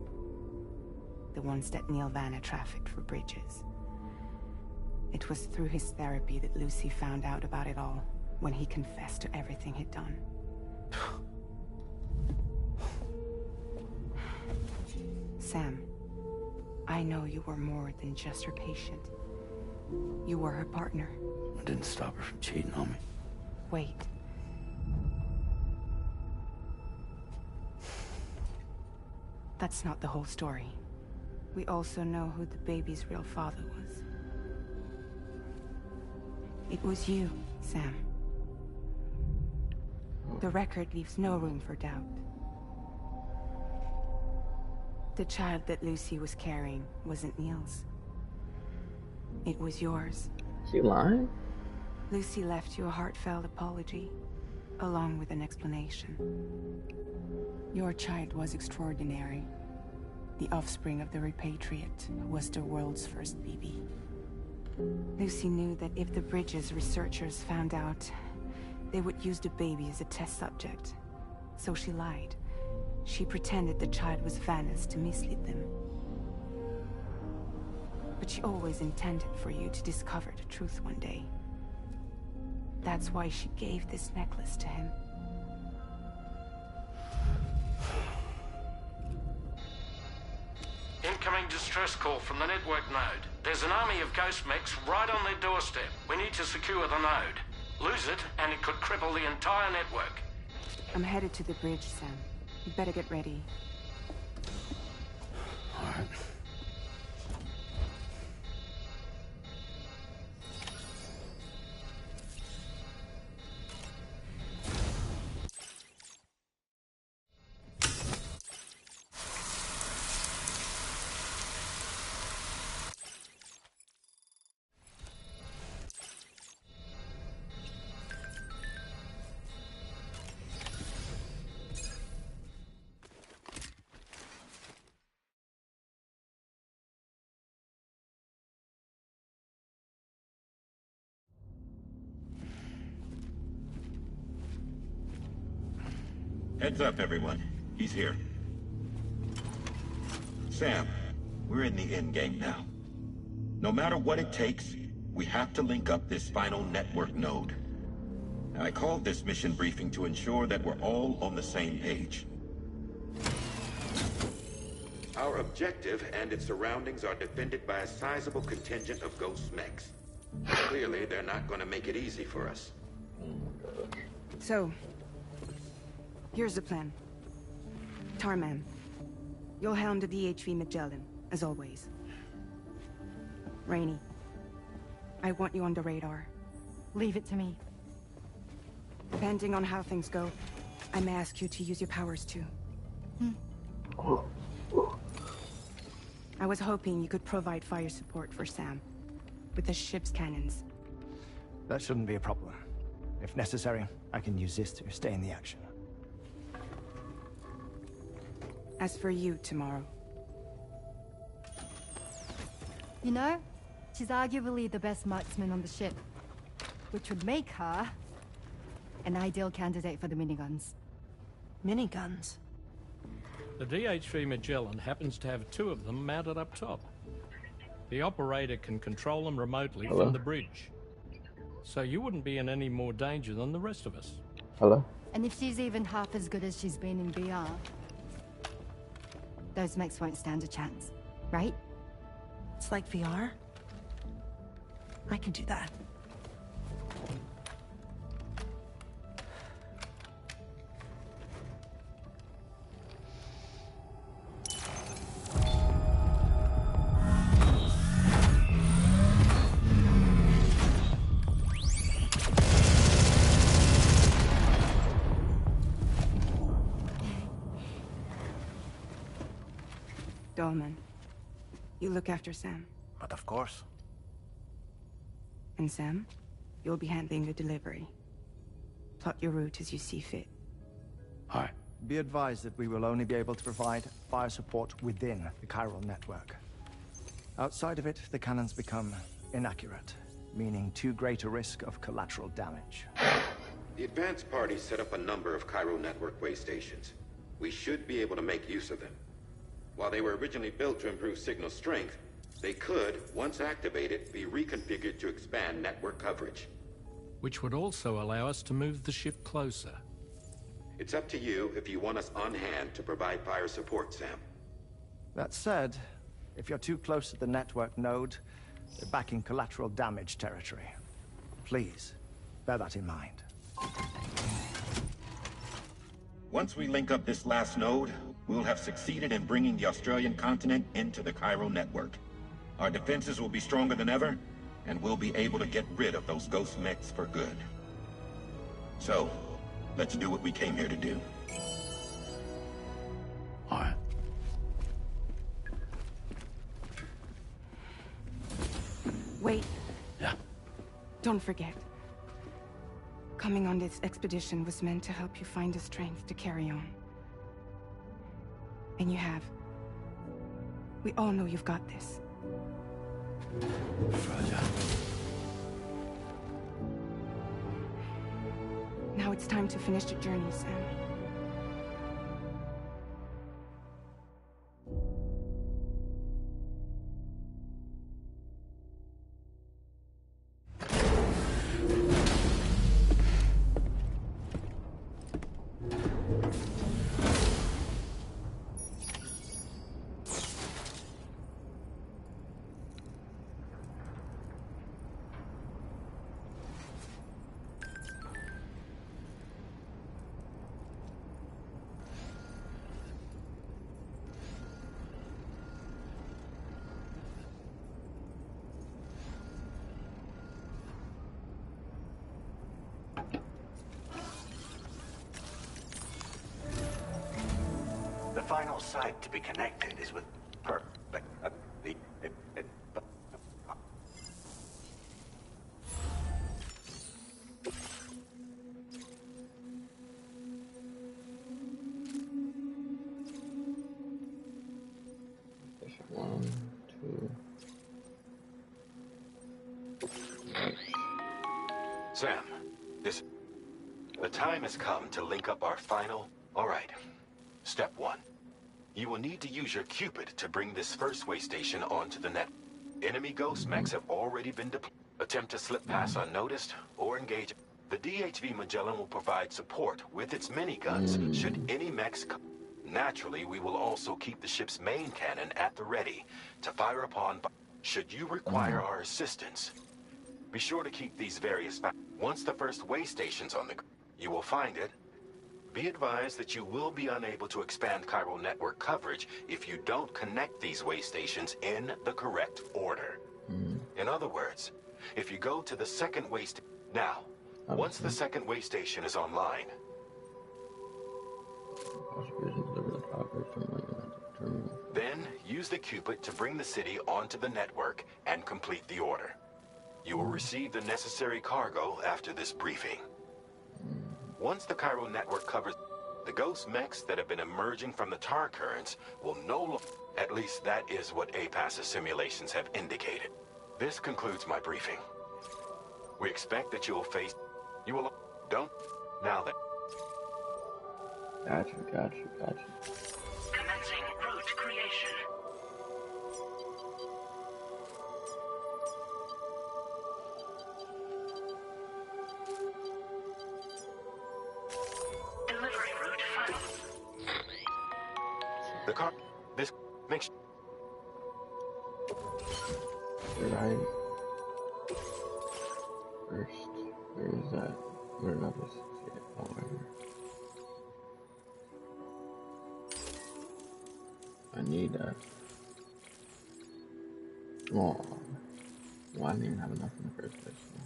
The ones that Neil Vanna trafficked for Bridges. It was through his therapy that Lucy found out about it all, when he confessed to everything he'd done. Sam, I know you were more than just her patient. You were her partner. I didn't stop her from cheating on me. Wait. That's not the whole story. We also know who the baby's real father was. It was you, Sam. The record leaves no room for doubt. The child that Lucy was carrying wasn't Neil's. It was yours. She lying? Lucy left you a heartfelt apology, along with an explanation. Your child was extraordinary. The offspring of the repatriate who was the world's first BB. Lucy knew that if the Bridges researchers found out, they would use the baby as a test subject. So she lied. She pretended the child was Vanna's to mislead them. But she always intended for you to discover the truth one day. That's why she gave this necklace to him. Incoming distress call from the network node. There's an army of ghost mechs right on their doorstep. We need to secure the node. Lose it, and it could cripple the entire network. I'm headed to the bridge, Sam. You better get ready. All right. Heads up, everyone. He's here. Sam, we're in the endgame now. No matter what it takes, we have to link up this final network node. I called this mission briefing to ensure that we're all on the same page. Our objective and its surroundings are defended by a sizable contingent of ghost mechs. Clearly, they're not going to make it easy for us. So, here's the plan. Tarman, you'll helm the DHV Magellan, as always. Rainey, I want you on the radar. Leave it to me. Depending on how things go, I may ask you to use your powers too. I was hoping you could provide fire support for Sam, with the ship's cannons. That shouldn't be a problem. If necessary, I can use this to stay in the action. As for you, tomorrow. You know, she's arguably the best marksman on the ship, which would make her an ideal candidate for the miniguns. Miniguns? The DHV Magellan happens to have 2 of them mounted up top. The operator can control them remotely from the bridge. So you wouldn't be in any more danger than the rest of us. Hello? And if she's even half as good as she's been in VR, those mechs won't stand a chance, right? It's like VR? I can do that. Dolman, you look after Sam. But of course. And Sam, you'll be handling the delivery. Plot your route as you see fit. All right. Be advised that we will only be able to provide fire support within the chiral network. Outside of it, the cannons become inaccurate, meaning too great a risk of collateral damage. The advanced party set up a number of chiral network way stations. We should be able to make use of them. While they were originally built to improve signal strength, they could, once activated, be reconfigured to expand network coverage. Which would also allow us to move the ship closer. It's up to you if you want us on hand to provide fire support, Sam. That said, if you're too close to the network node, you're back in collateral damage territory. Please, bear that in mind. Once we link up this last node, we'll have succeeded in bringing the Australian continent into the chiral network. Our defenses will be stronger than ever, and we'll be able to get rid of those ghost mechs for good. So, let's do what we came here to do. All right. Wait. Yeah. Don't forget. Coming on this expedition was meant to help you find the strength to carry on. And you have. We all know you've got this. Roger. Now it's time to finish the journey, Sam. The final site to be connected is with One, two. Sam, the time has come to link up our final... All right. Step 1. You will need to use your Cupid to bring this first way station onto the net. Enemy ghost mechs have already been deployed. Attempt to slip past unnoticed or engage. The DHV Magellan will provide support with its miniguns should any mechs come. Naturally, we will also keep the ship's main cannon at the ready to fire upon should you require our assistance. Be sure to keep these various... Once the first way station's on the... You will find it. Be advised that you will be unable to expand chiral network coverage if you don't connect these way stations in the correct order. In other words, if you go to the second way station... Now, once the second way station is online... Then, use the Cupid to bring the city onto the network and complete the order. You will receive the necessary cargo after this briefing. Once the chiral network covers, the ghost mechs that have been emerging from the tar currents will no longer... At least that is what APAS's simulations have indicated. This concludes my briefing. We expect that you will face... You will... Don't... Now then... Gotcha. Commencing route creation. Delivery route final. The car... This... Makes... Right. First, where is that? Where not this? Oh, right here. I need that. Oh, well, I didn't even have enough in the first place. So.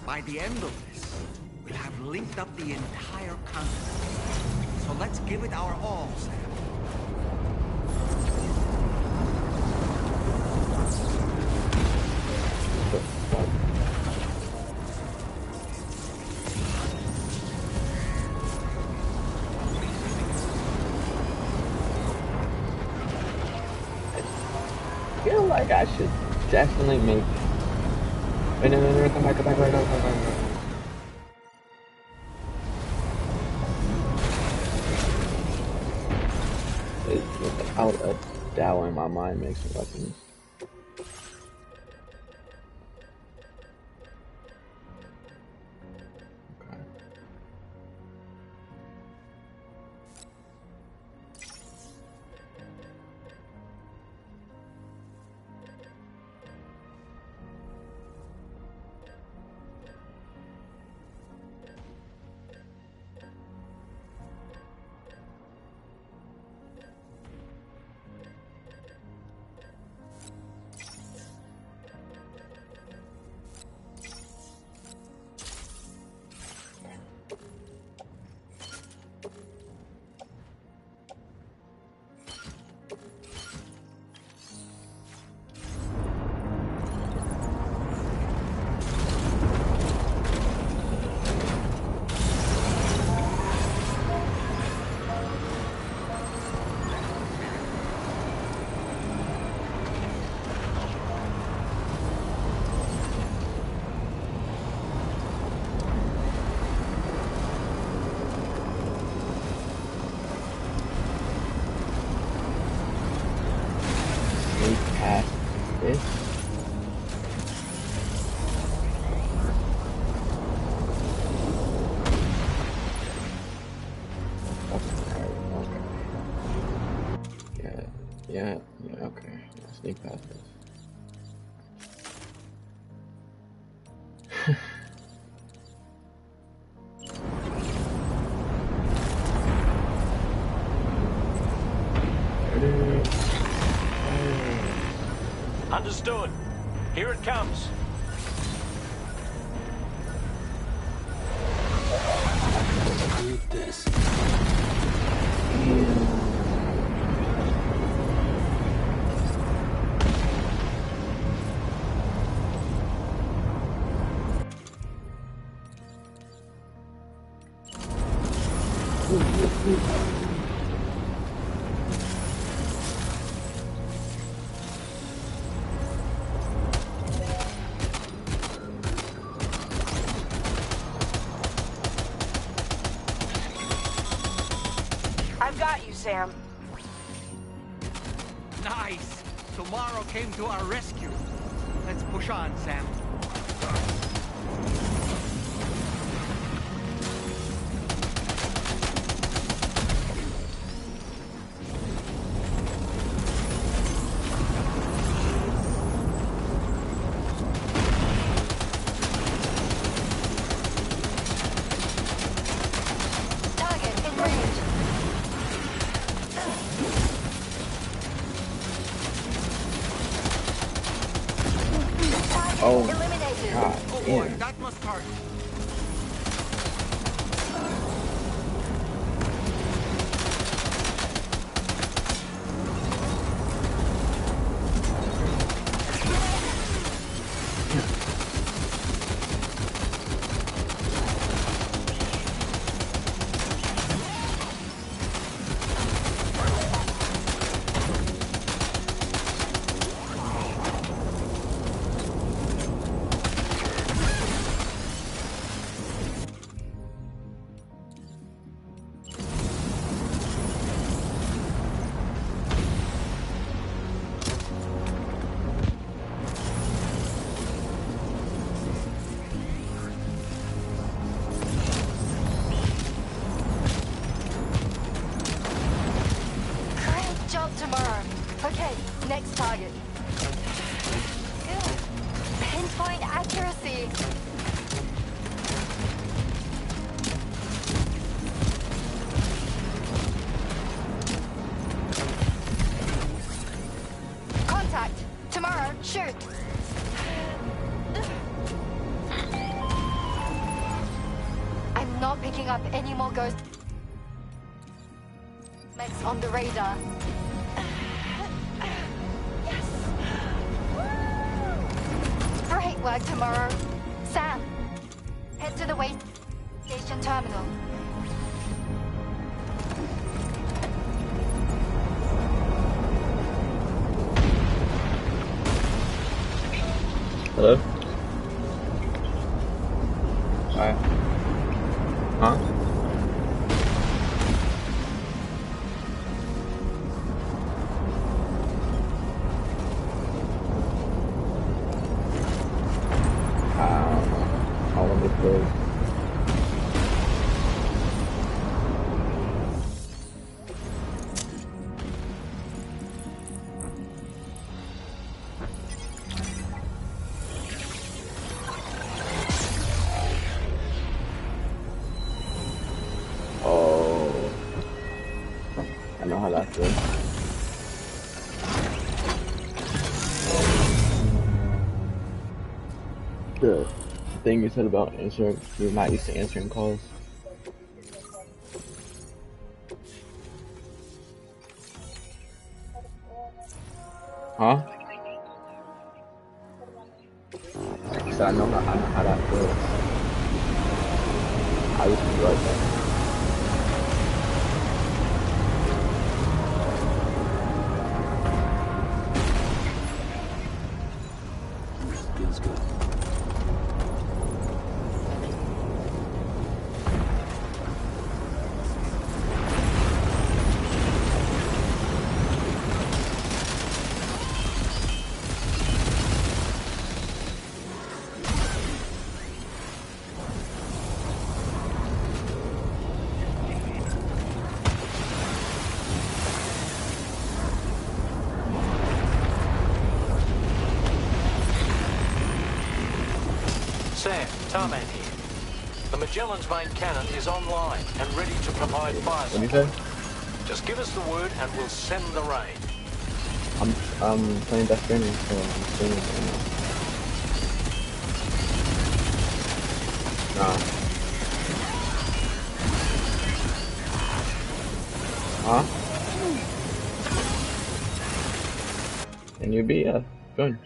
By the end of this, we'll have linked up the entire continent. So let's give it our all, Sam. I feel like I should definitely make. Wait, no, come back. Without a doubt in my mind makes some weapons. Yeah, okay. Yeah, sneak past this. Understood. Here it comes. Read this. I've got you, Sam. Nice! Tomorrow came to our rescue. Let's push on, Sam. Oh, eliminated. God Oh boy, damn. that must hurt. tomorrow. Okay, next target. Pinpoint accuracy. Contact. Tomorrow, shoot. I'm not picking up any more ghost mechs on the radar. Yes. Great work, Tomorrow. Sam, head to the way station terminal. Hello? Alright. Huh? I want to play. I know how that feels. The thing you said about answering, you're not used to answering calls. Huh? So I know how that feels. I used to be like that. Feels good. Sam, Tarman here. The Magellan's main cannon is online and ready to provide fire What do you support. say? Just give us the word and we'll send the raid. I'm playing Death Stranding, so I'm streaming right now. Huh? Can you be? Join.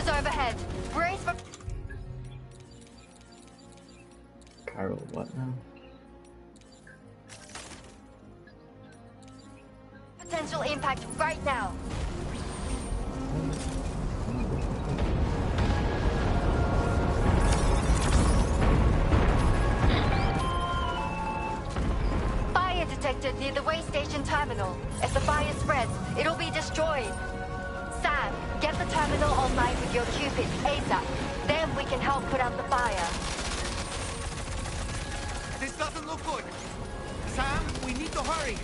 Overhead. Brace for Carol, what now? potential impact right now. Fire detected near the way station terminal. If the fire spreads, it'll be destroyed. Sam, get the terminal online with your Cupid ASAP. Then we can help put out the fire. This doesn't look good. Sam, we need to hurry.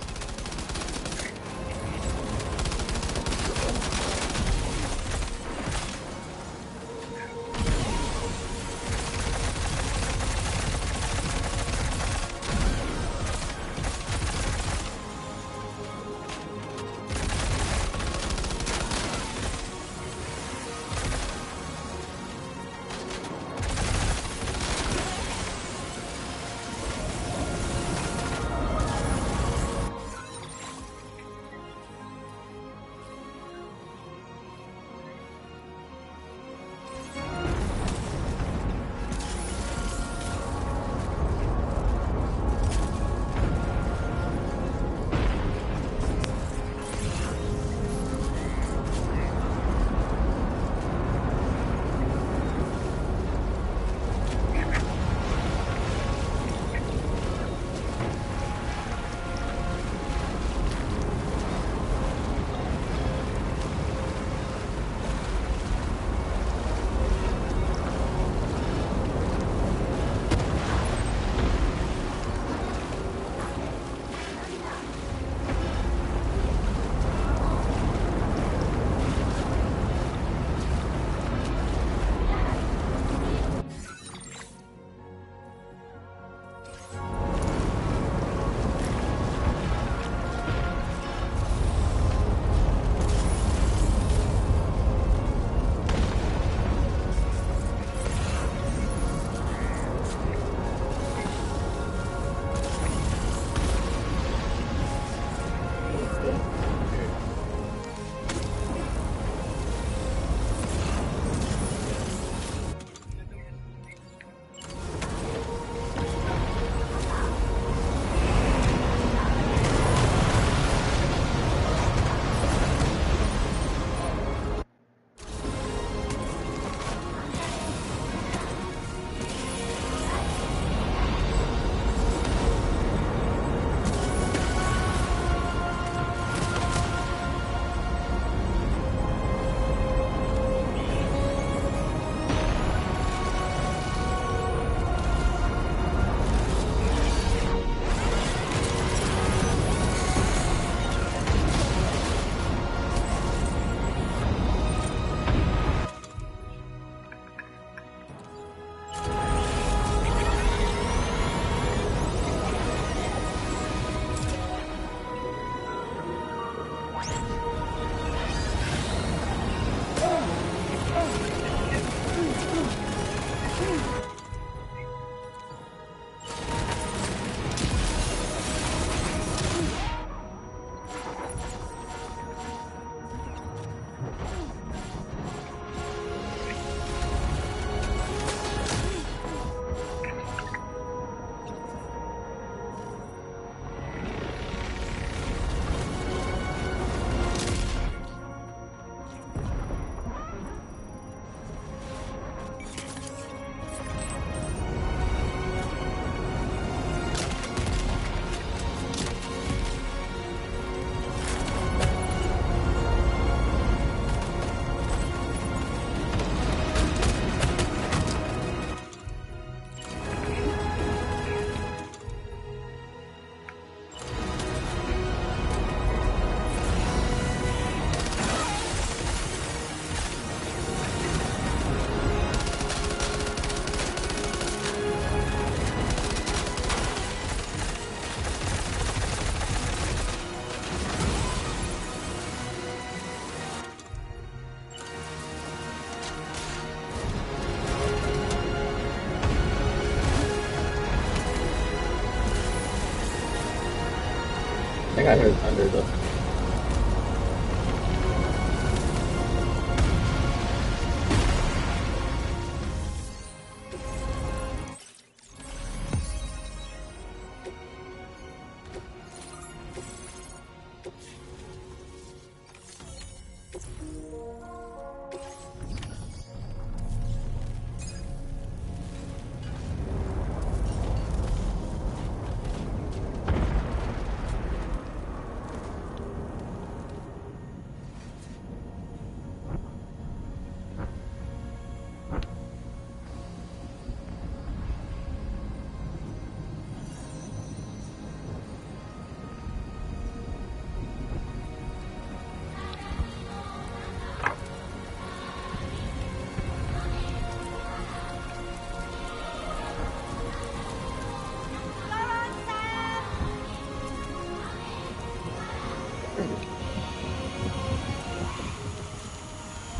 think I heard thunder though.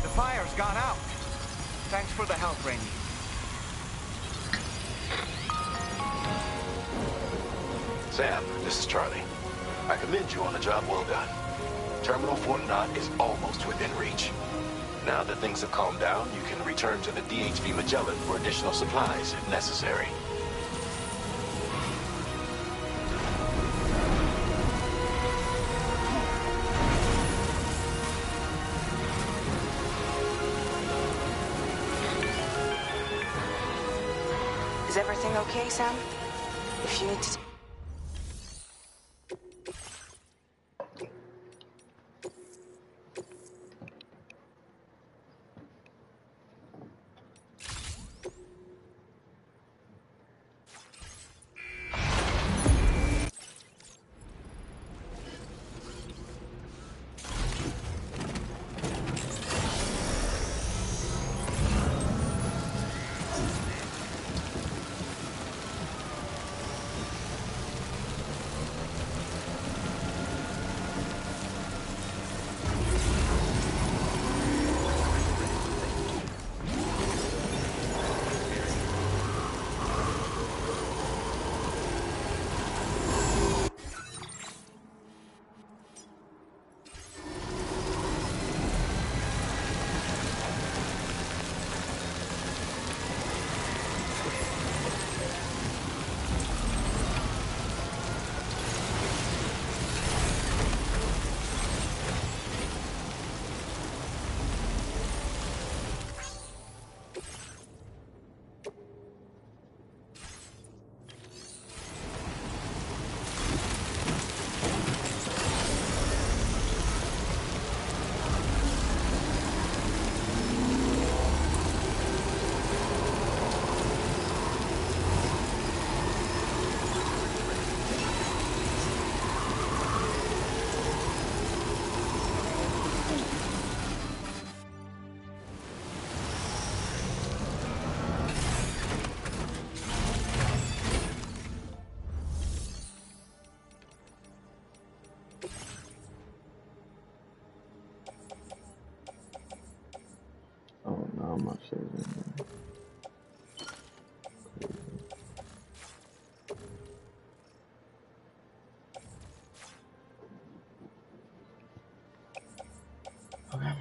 The fire's gone out. Thanks for the help, Rainey. Sam, this is Charlie. I commend you on a job well done. Terminal Fort Knott is almost within reach. Now that things have calmed down, you can return to the DHV Magellan for additional supplies if necessary. Is everything okay, Sam? If you need to... Oh no, I'm not sure. Okay.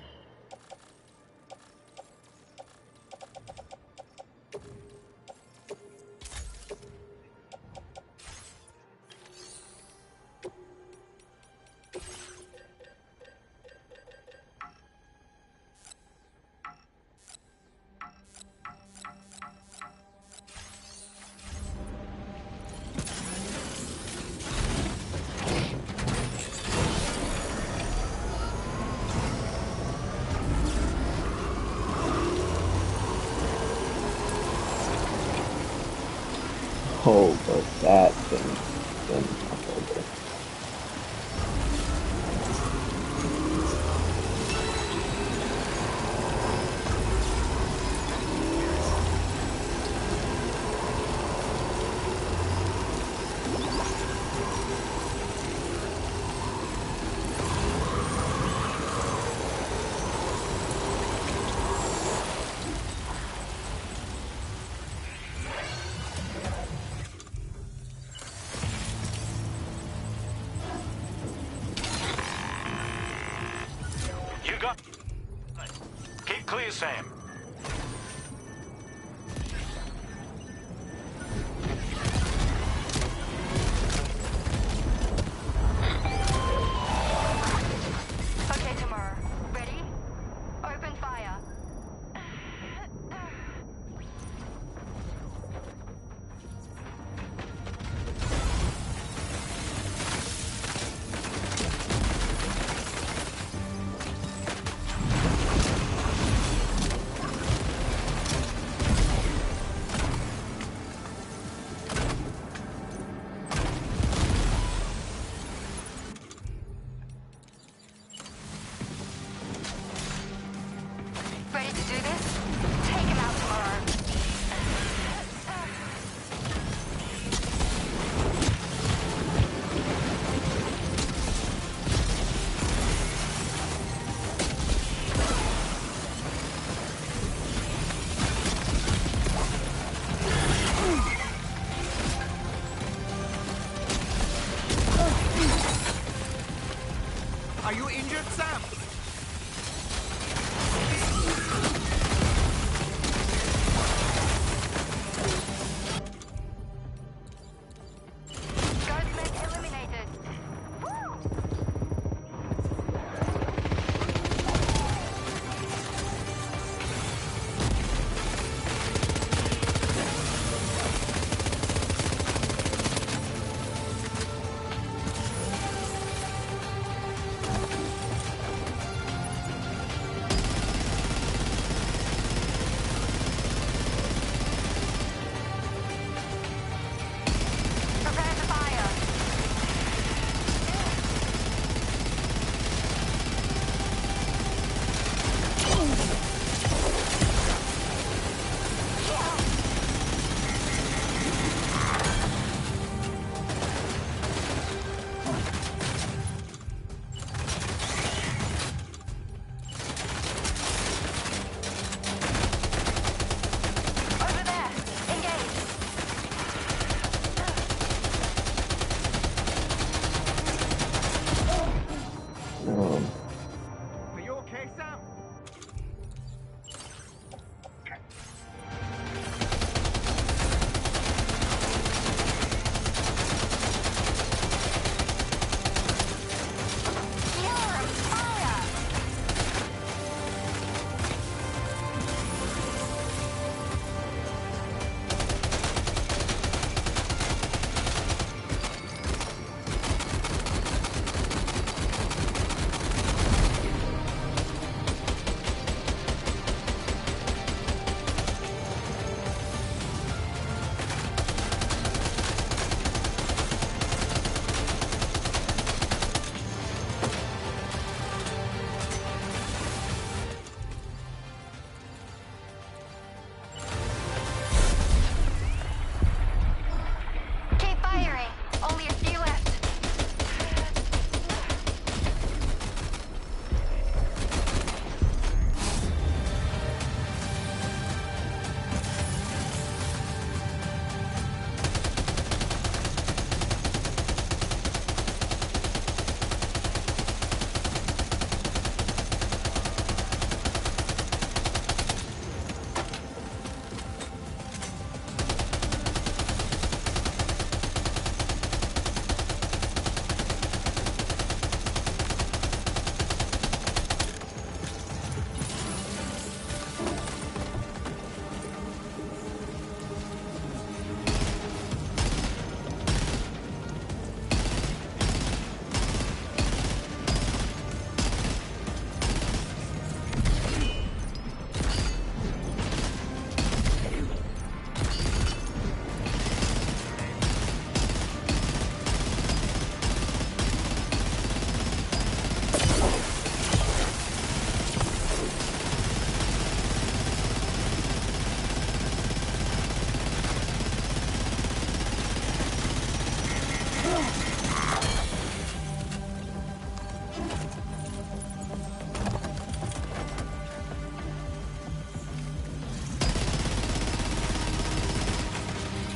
Oh, but that thing, then over. Sam. Okay, Tamara. Ready? Open fire. Ready to do this? Take him out, Tamara. Are you injured, Sam? Ghostman eliminated. Woo! Prepare to fire. Over there. Engage. Are you okay, Sam? You're on fire. Keep firing. Only a few left.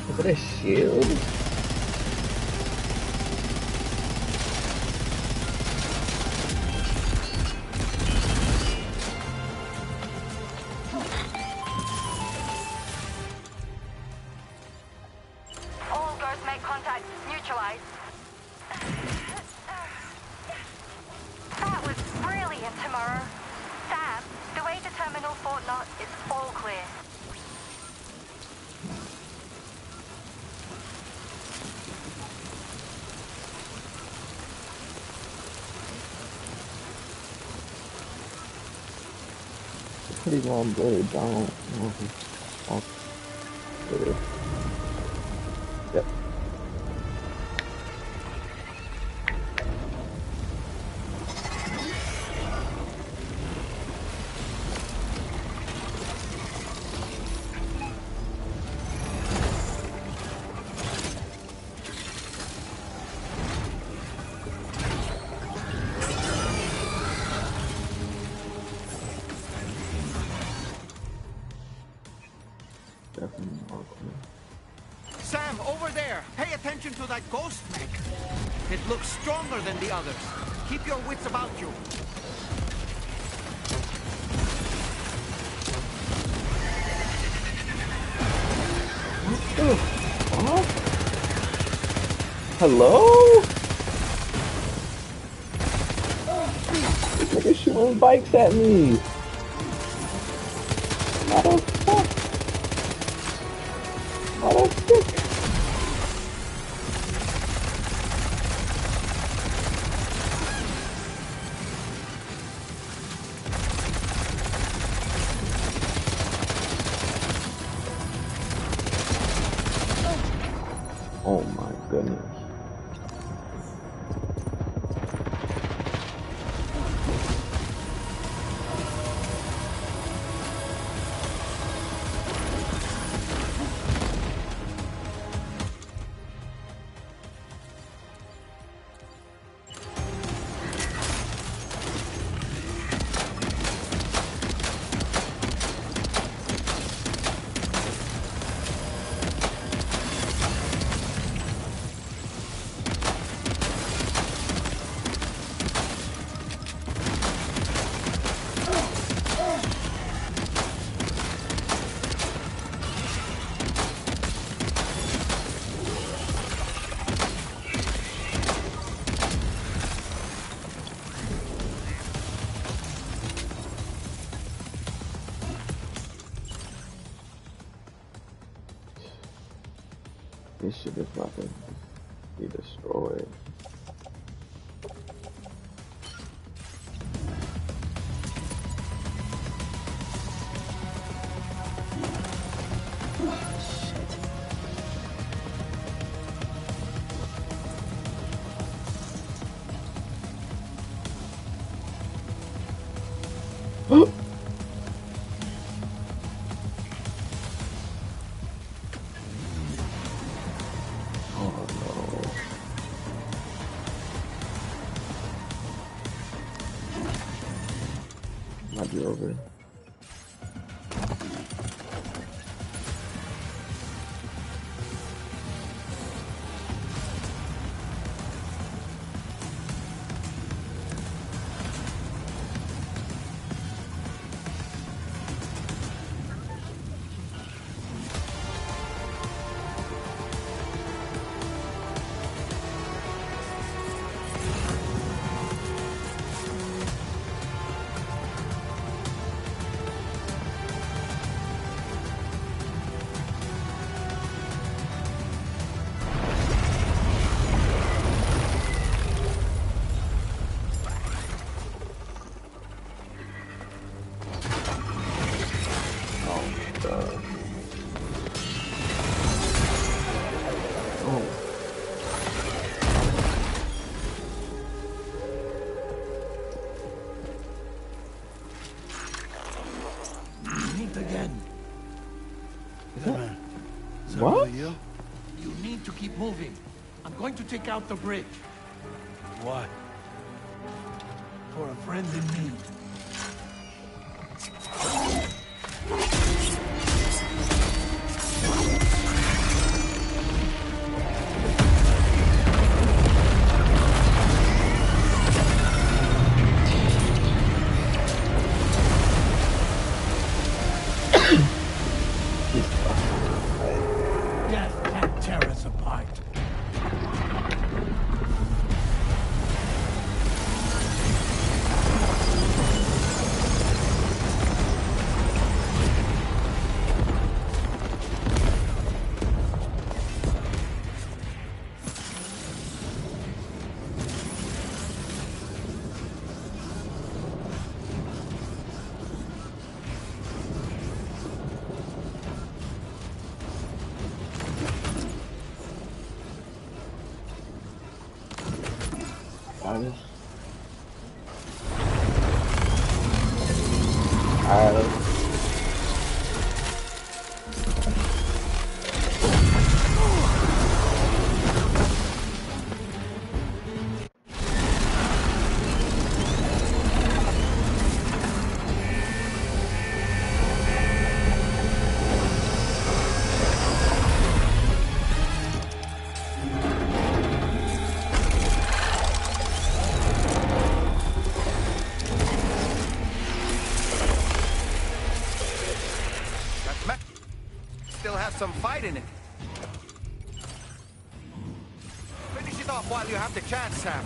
Look at this shield. neutralized. That was brilliant, Tomorrow. Sam, the way to Terminal Fort Knott is all clear. Pretty long blade, I don't know if it's off. Yep. Sam, over there! Pay attention to that ghost mech! It looks stronger than the others. Keep your wits about you. What? Hello? This nigga shooting bikes at me. What the fuck? What the fuck? Oh my goodness. This shit is about to be destroyed. Might be over. What? You need to keep moving. I'm going to take out the bridge. Why? For a friend in need. Death can't tear us apart. Alright, let's Still has some fight in it. Finish it off while you have the chance, Sam.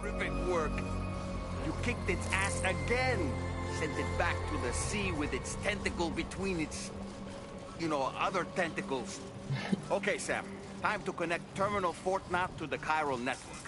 Terrific work. You kicked its ass again. Sent it back to the sea with its tentacle between its, other tentacles. Okay, Sam. Time to connect Terminal Fort Knot to the chiral network.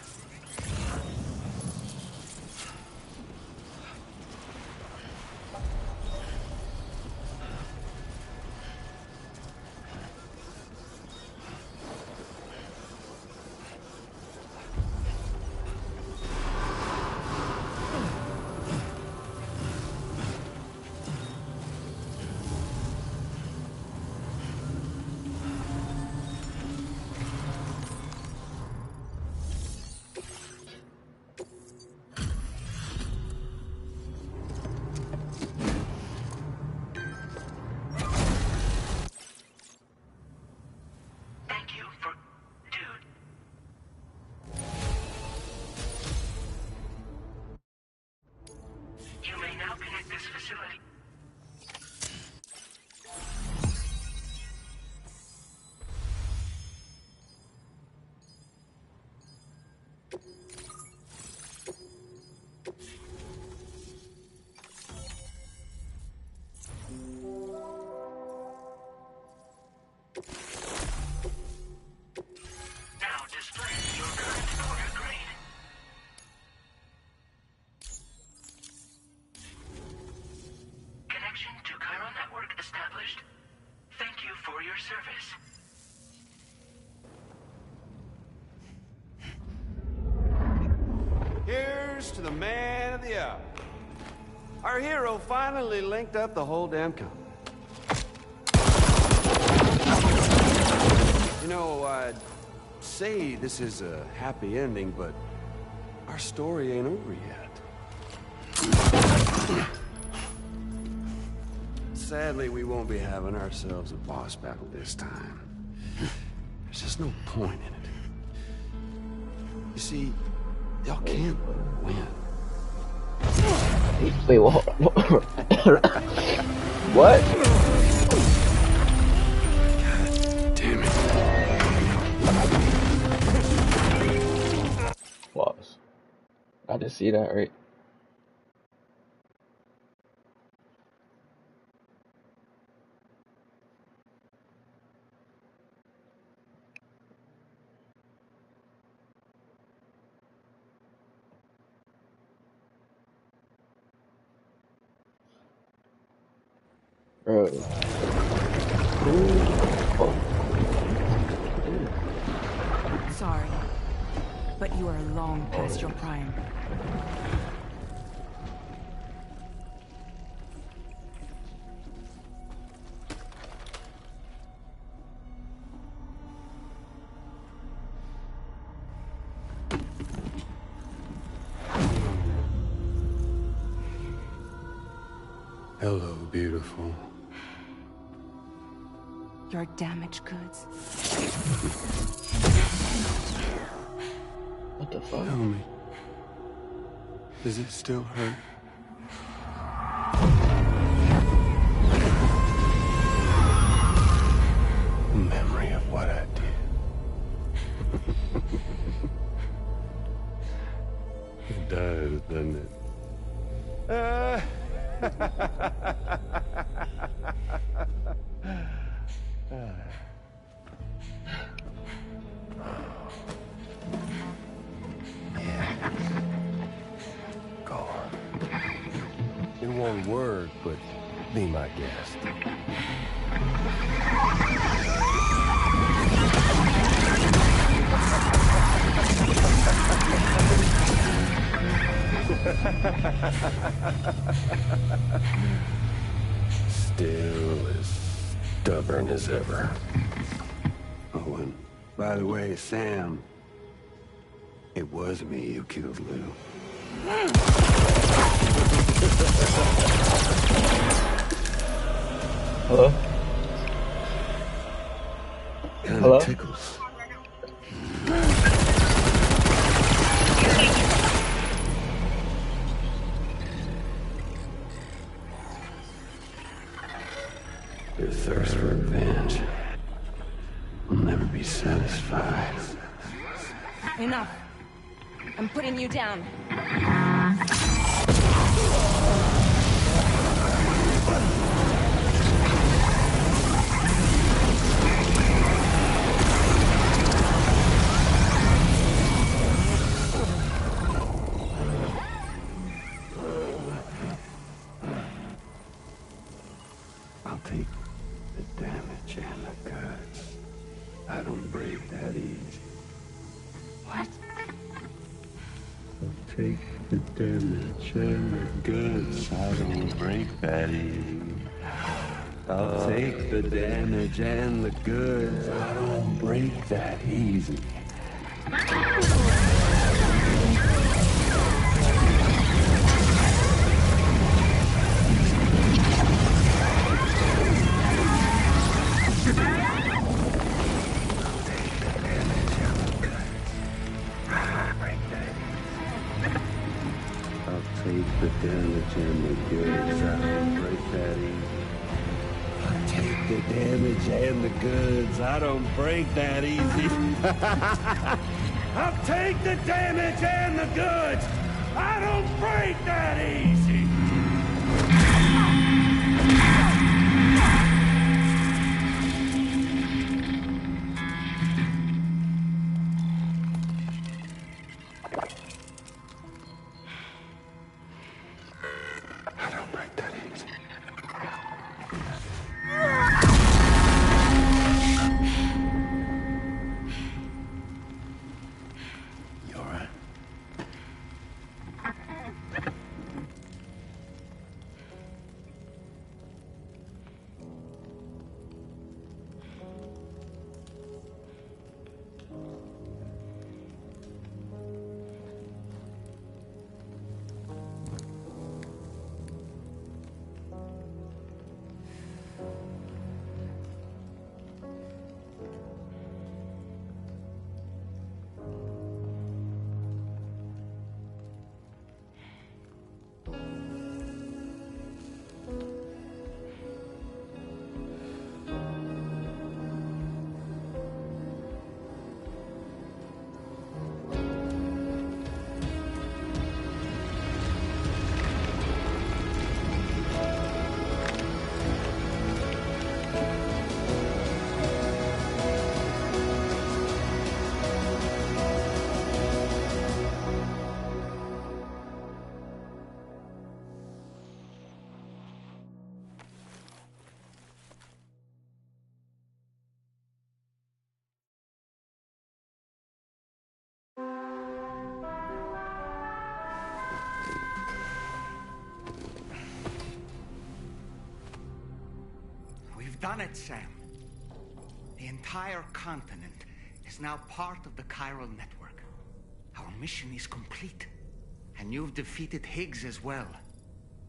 the man of the hour. Our hero finally linked up the whole damn company. You know, I'd say this is a happy ending, but our story ain't over yet. Sadly, we won't be having ourselves a boss battle this time. There's just no point in it. You see, y'all can't win. Wait, what? What? God damn it. Pause. I didn't see that, right? Bro. Sorry, but you are long past your prime. Hello, beautiful. Your damaged goods. What the fuck? Tell me, does it still hurt? The memory of what I did. It does, doesn't it? Go on. In one word, but be my guest. Still as stubborn as ever. Oh, and by the way, Sam, it was me who killed Lou. Hello? Kinda Hello? tickles. Your thirst for revenge will never be satisfied. Enough. I'm putting you down. I'll take the damage and the goods. I don't break that easy. What? I'll take the damage and the goods. I don't break that easy. I'll take the damage and the goods. I don't break that easy. Take the damage and the goods. I don't break that easy. I'll take the damage and the goods. I don't break that easy. I'll take the damage and the goods. I don't break that easy. I don't break that easy. You all right? done it, Sam. The entire continent is now part of the chiral network. Our mission is complete. And you've defeated Higgs as well.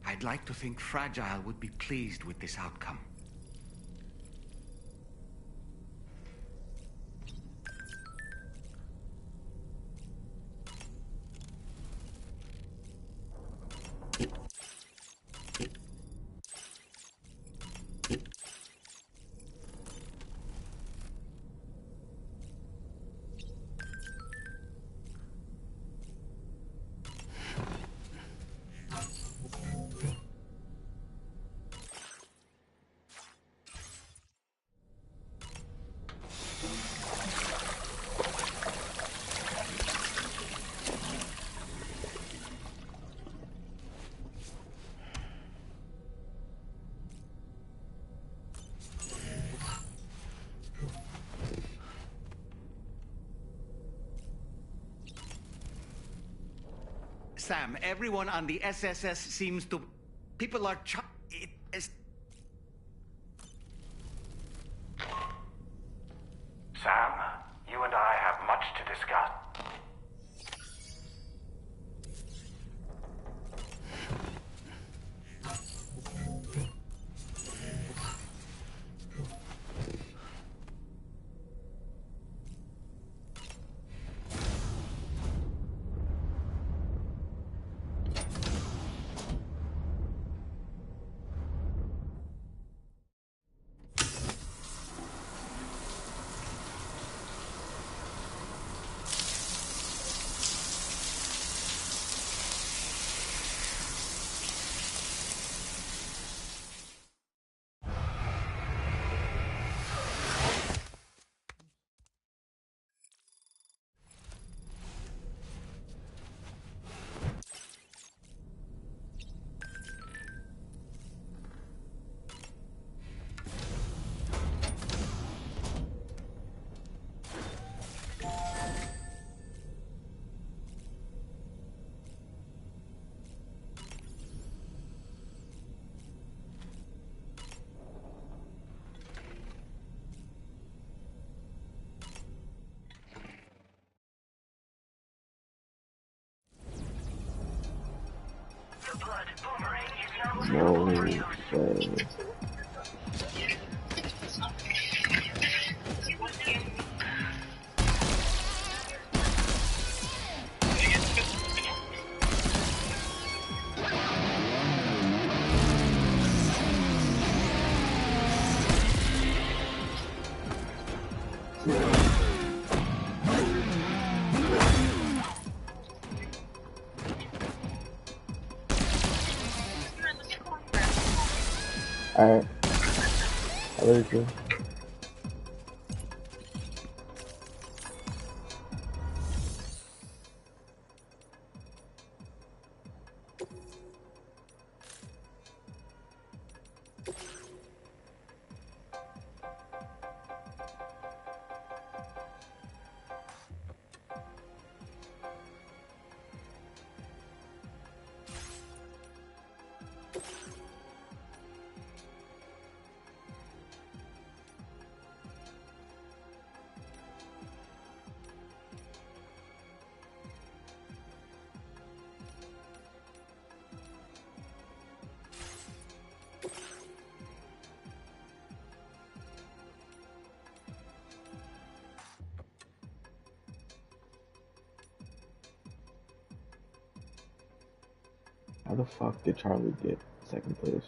I'd like to think Fragile would be pleased with this outcome. Sam, everyone on the SSS seems to... People are it is... Sam, you and I have much to discuss. No way. Alright. I really do. How the fuck did Charlie get second place?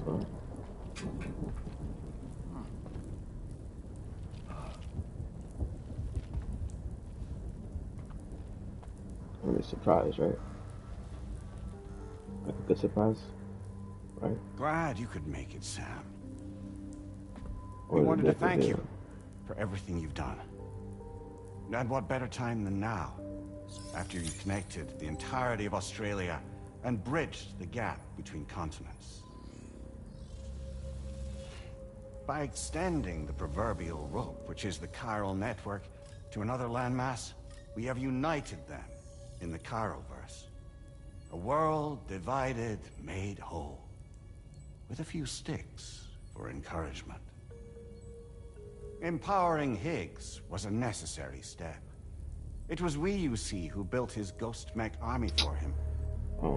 so. I'm really surprised, right? Like a good surprise, right? Glad you could make it, Sam. Or We wanted to definitely thank did. you for everything you've done. And what better time than now, after you connected the entirety of Australia and bridged the gap between continents. By extending the proverbial rope, which is the chiral network, to another landmass, we have united them in the Chiroverse. A world divided, made whole, with a few sticks for encouragement. Empowering Higgs was a necessary step. It was we, you see, who built his ghost mech army for him,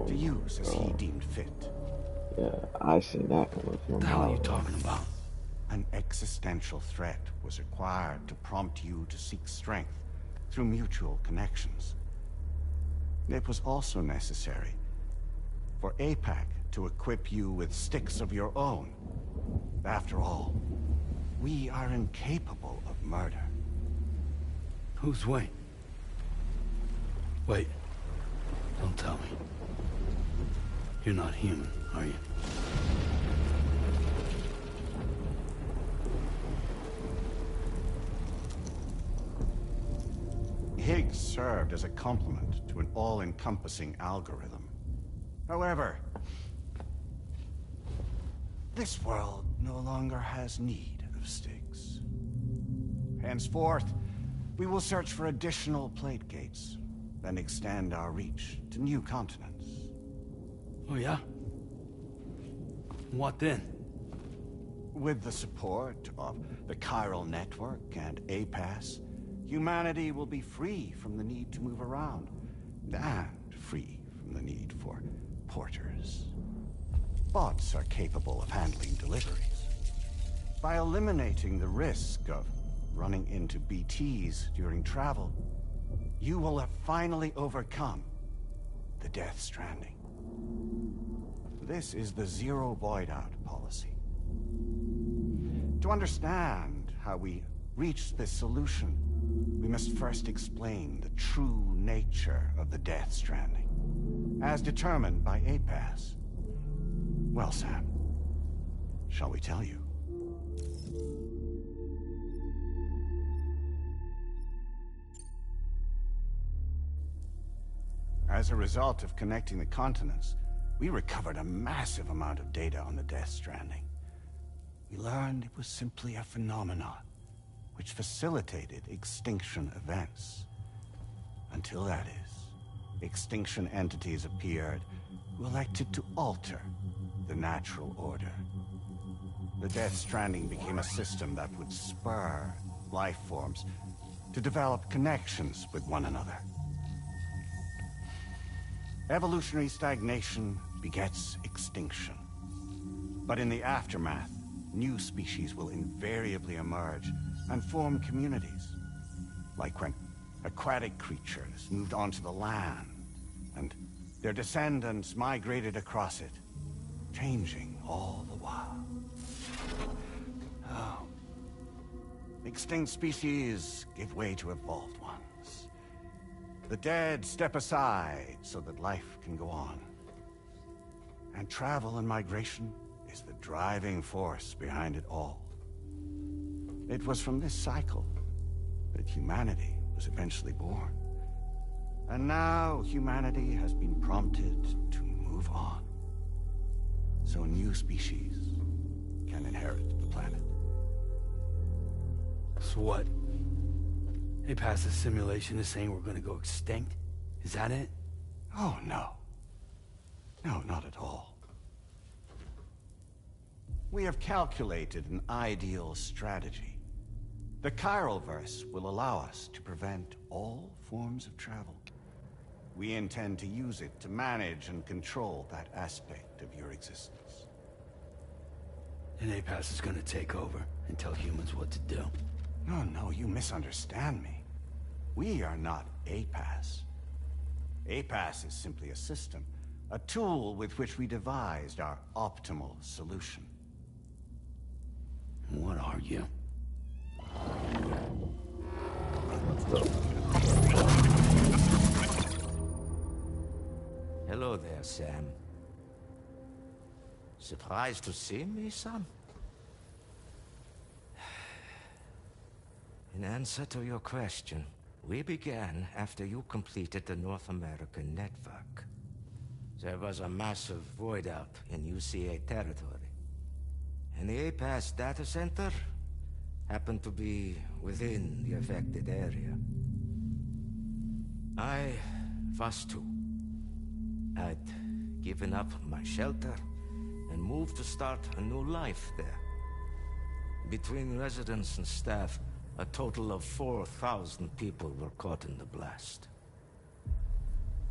to use as he deemed fit. Yeah, I seen that coming from. What the hell are you talking about? An existential threat was required to prompt you to seek strength through mutual connections. It was also necessary for APAC to equip you with sticks of your own. After all, we are incapable of murder. Who's we? Wait. Don't tell me. You're not human, are you? Higgs served as a complement to an all-encompassing algorithm. However, this world no longer has need of sticks. Henceforth, we will search for additional plate gates, then extend our reach to new continents. Oh yeah? What then? With the support of the chiral network and APAS, humanity will be free from the need to move around, and free from the need for porters. Bots are capable of handling deliveries. By eliminating the risk of running into BTs during travel, you will have finally overcome the Death Stranding. This is the zero void out policy. To understand how we reached this solution, we must first explain the true nature of the Death Stranding, as determined by APAS. Well, Sam, shall we tell you? As a result of connecting the continents, we recovered a massive amount of data on the Death Stranding. We learned it was simply a phenomenon which facilitated extinction events. Until that is, extinction entities appeared who elected to alter the natural order. The Death Stranding became a system that would spur life forms to develop connections with one another. Evolutionary stagnation begets extinction. But in the aftermath, new species will invariably emerge and form communities. Like when aquatic creatures moved onto the land, and their descendants migrated across it, changing all the while. Oh. Extinct species give way to evolved ones. The dead step aside so that life can go on. And travel and migration is the driving force behind it all. It was from this cycle that humanity was eventually born. And now humanity has been prompted to move on, so new species can inherit the planet. So what? They passed a simulation is saying we're gonna go extinct? Is that it? Oh, no. No, not at all. We have calculated an ideal strategy. The Chiroverse will allow us to prevent all forms of travel. We intend to use it to manage and control that aspect of your existence. And APAS is gonna take over and tell humans what to do. No, you misunderstand me. We are not APAS. APAS is simply a system A tool with which we devised our optimal solution. What are you? Hello there, Sam. Surprised to see me, son? In answer to your question, we began after you completed the North American network. There was a massive void out in UCA territory, and the APAS data center happened to be within the affected area. I was too. I'd given up my shelter and moved to start a new life there. Between residents and staff, a total of 4,000 people were caught in the blast.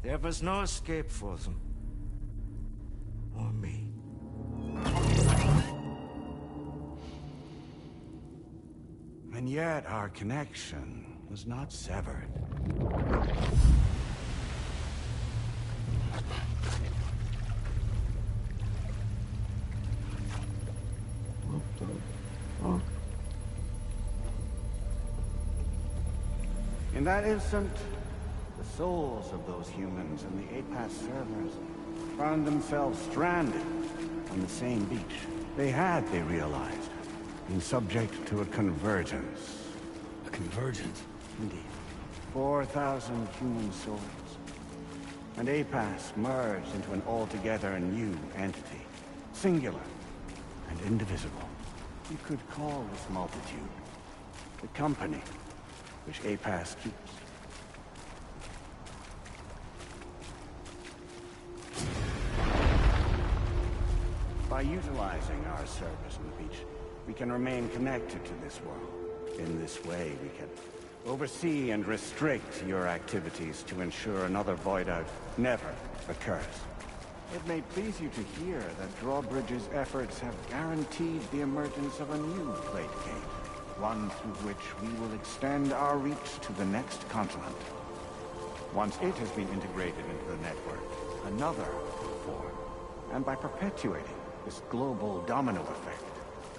There was no escape for them. Or me. And yet our connection was not severed. In that instant, the souls of those humans and the APAS servers found themselves stranded on the same beach. They had, they realized, been subject to a convergence. A convergence? Indeed. 4,000 human souls. And APAS merged into an altogether new entity. Singular and indivisible. You could call this multitude the company which APAS keeps. By utilizing our service on the beach, we can remain connected to this world. In this way, we can oversee and restrict your activities to ensure another void out never occurs. It may please you to hear that Drawbridge's efforts have guaranteed the emergence of a new plate game, one through which we will extend our reach to the next continent. Once it has been integrated into the network, another will form. And by perpetuating this global domino effect,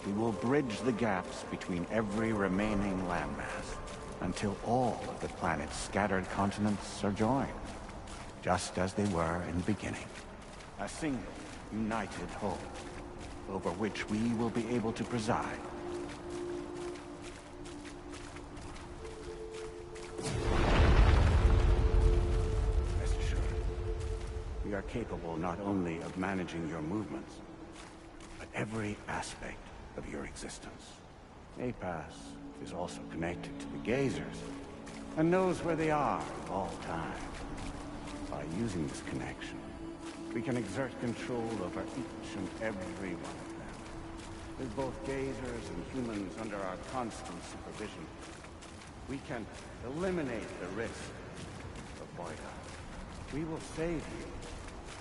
we will bridge the gaps between every remaining landmass until all of the planet's scattered continents are joined, just as they were in the beginning. A single, united whole, over which we will be able to preside. Rest assured, we are capable not only of managing your movements, but every aspect of your existence. APAS is also connected to the Gazers, and knows where they are at all times. By using this connection, we can exert control over each and every one of them. With both Gazers and humans under our constant supervision, we can eliminate the risk of void out. We will save you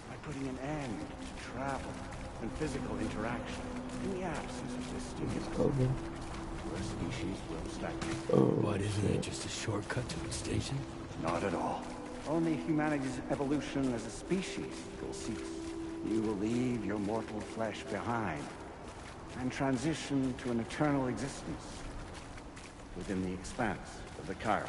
by putting an end to travel and physical interaction in the absence of this stimulus. Your species will stagnate. What, isn't it just a shortcut to its station? Not at all. Only humanity's evolution as a species will cease. You will leave your mortal flesh behind and transition to an eternal existence within the expanse of the Chiron.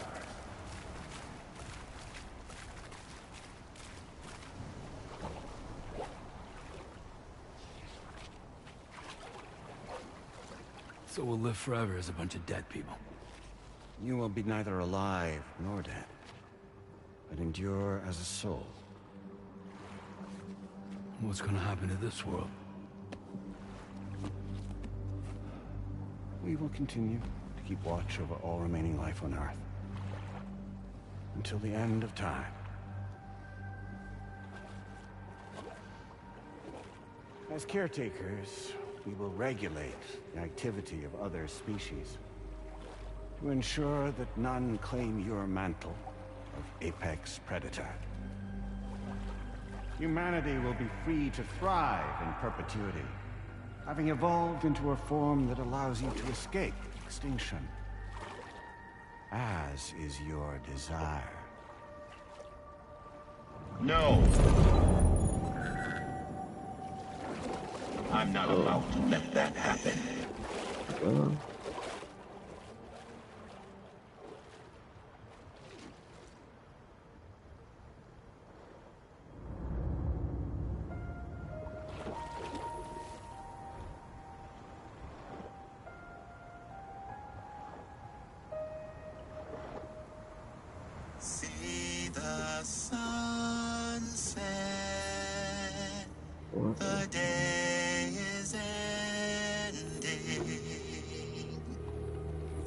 So we'll live forever as a bunch of dead people. You will be neither alive nor dead, but endure as a soul. What's gonna happen to this world? We will continue to keep watch over all remaining life on Earth until the end of time. As caretakers, we will regulate the activity of other species to ensure that none claim your mantle of apex predator. Humanity will be free to thrive in perpetuity, having evolved into a form that allows you to escape extinction, as is your desire. No! I'm not about to let that happen. See the sunset. The day is ending.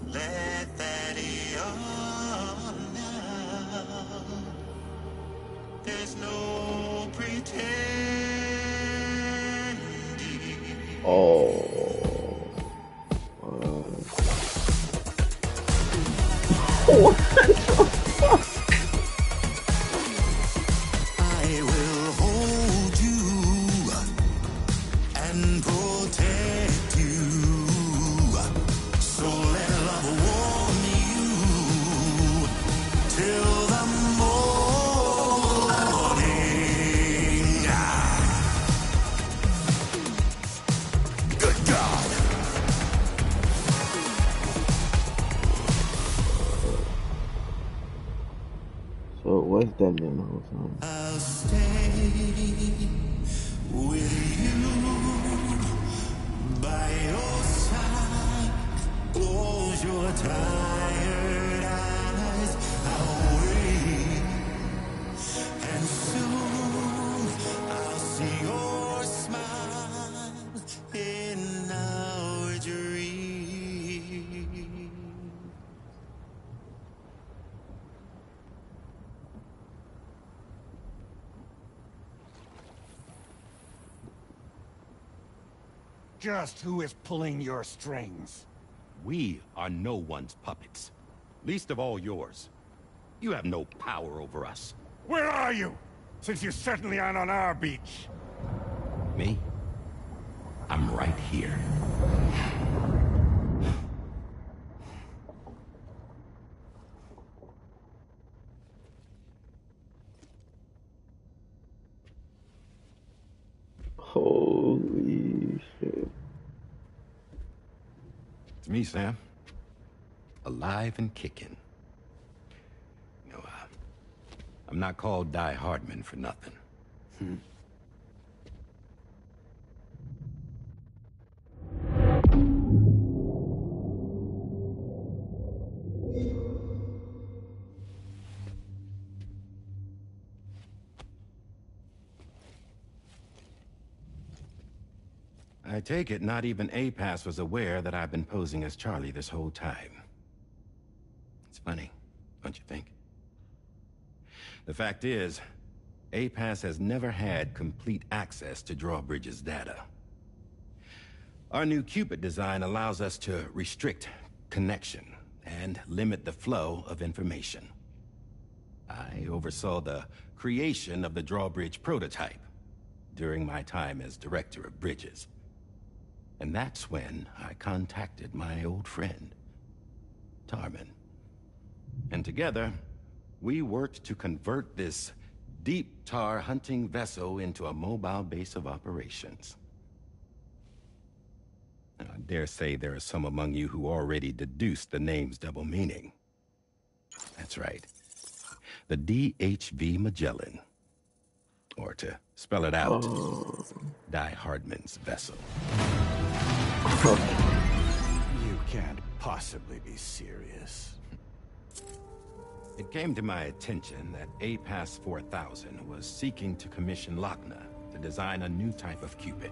Let that yawn now. There's no pretending. What the fuck? I will hold you and protect you. So let love warm you till the morning. Good God. So it was Daniel the whole time. I'll stay with you by your side. Close your tired eyes. I'll wait, and soon I'll see your smile in our dream. Just who is pulling your strings? We are no one's puppets. Least of all yours. You have no power over us. Where are you? Since you certainly aren't on our beach. Me? I'm right here. Holy shit. It's me, Sam. Alive and kicking. You know, I'm not called Die Hardman for nothing. I take it not even APAS was aware that I've been posing as Charlie this whole time. It's funny, don't you think? The fact is, APAS has never had complete access to Drawbridge's data. Our new Cupid design allows us to restrict connection and limit the flow of information. I oversaw the creation of the Drawbridge prototype during my time as Director of Bridges. And that's when I contacted my old friend, Tarman. And together, we worked to convert this deep tar hunting vessel into a mobile base of operations. Now, I dare say there are some among you who already deduced the name's double meaning. That's right. The DHV Magellan. Or to spell it out, Die Hardman's vessel. You can't possibly be serious. It came to my attention that APAS 4000 was seeking to commission Lochna to design a new type of Cupid.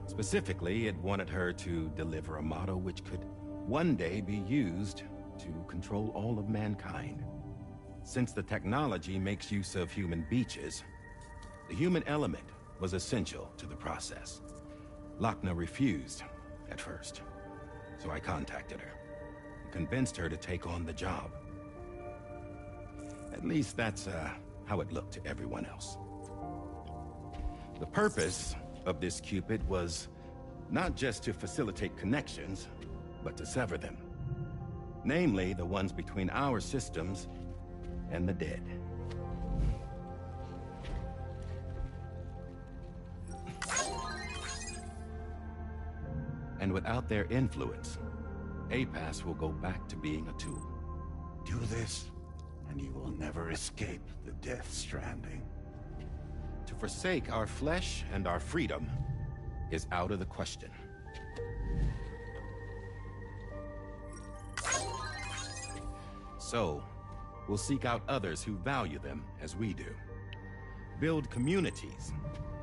Specifically, it wanted her to deliver a model which could one day be used to control all of mankind. Since the technology makes use of human beaches, the human element was essential to the process. Lochna refused at first, so I contacted her and convinced her to take on the job. At least that's how it looked to everyone else. The purpose of this Cupid was not just to facilitate connections, but to sever them. Namely, the ones between our systems and the dead. And without their influence, APAS will go back to being a tool. Do this, and you will never escape the Death Stranding. To forsake our flesh and our freedom is out of the question. So, we'll seek out others who value them as we do. Build communities,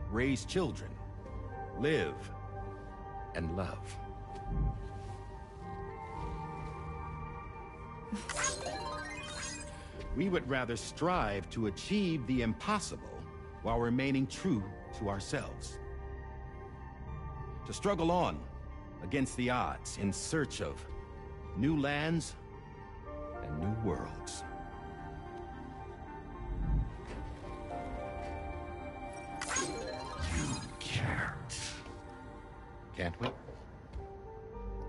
raise children, live, and love. We would rather strive to achieve the impossible while remaining true to ourselves. To struggle on against the odds in search of new lands and new worlds. You can't. Can't we?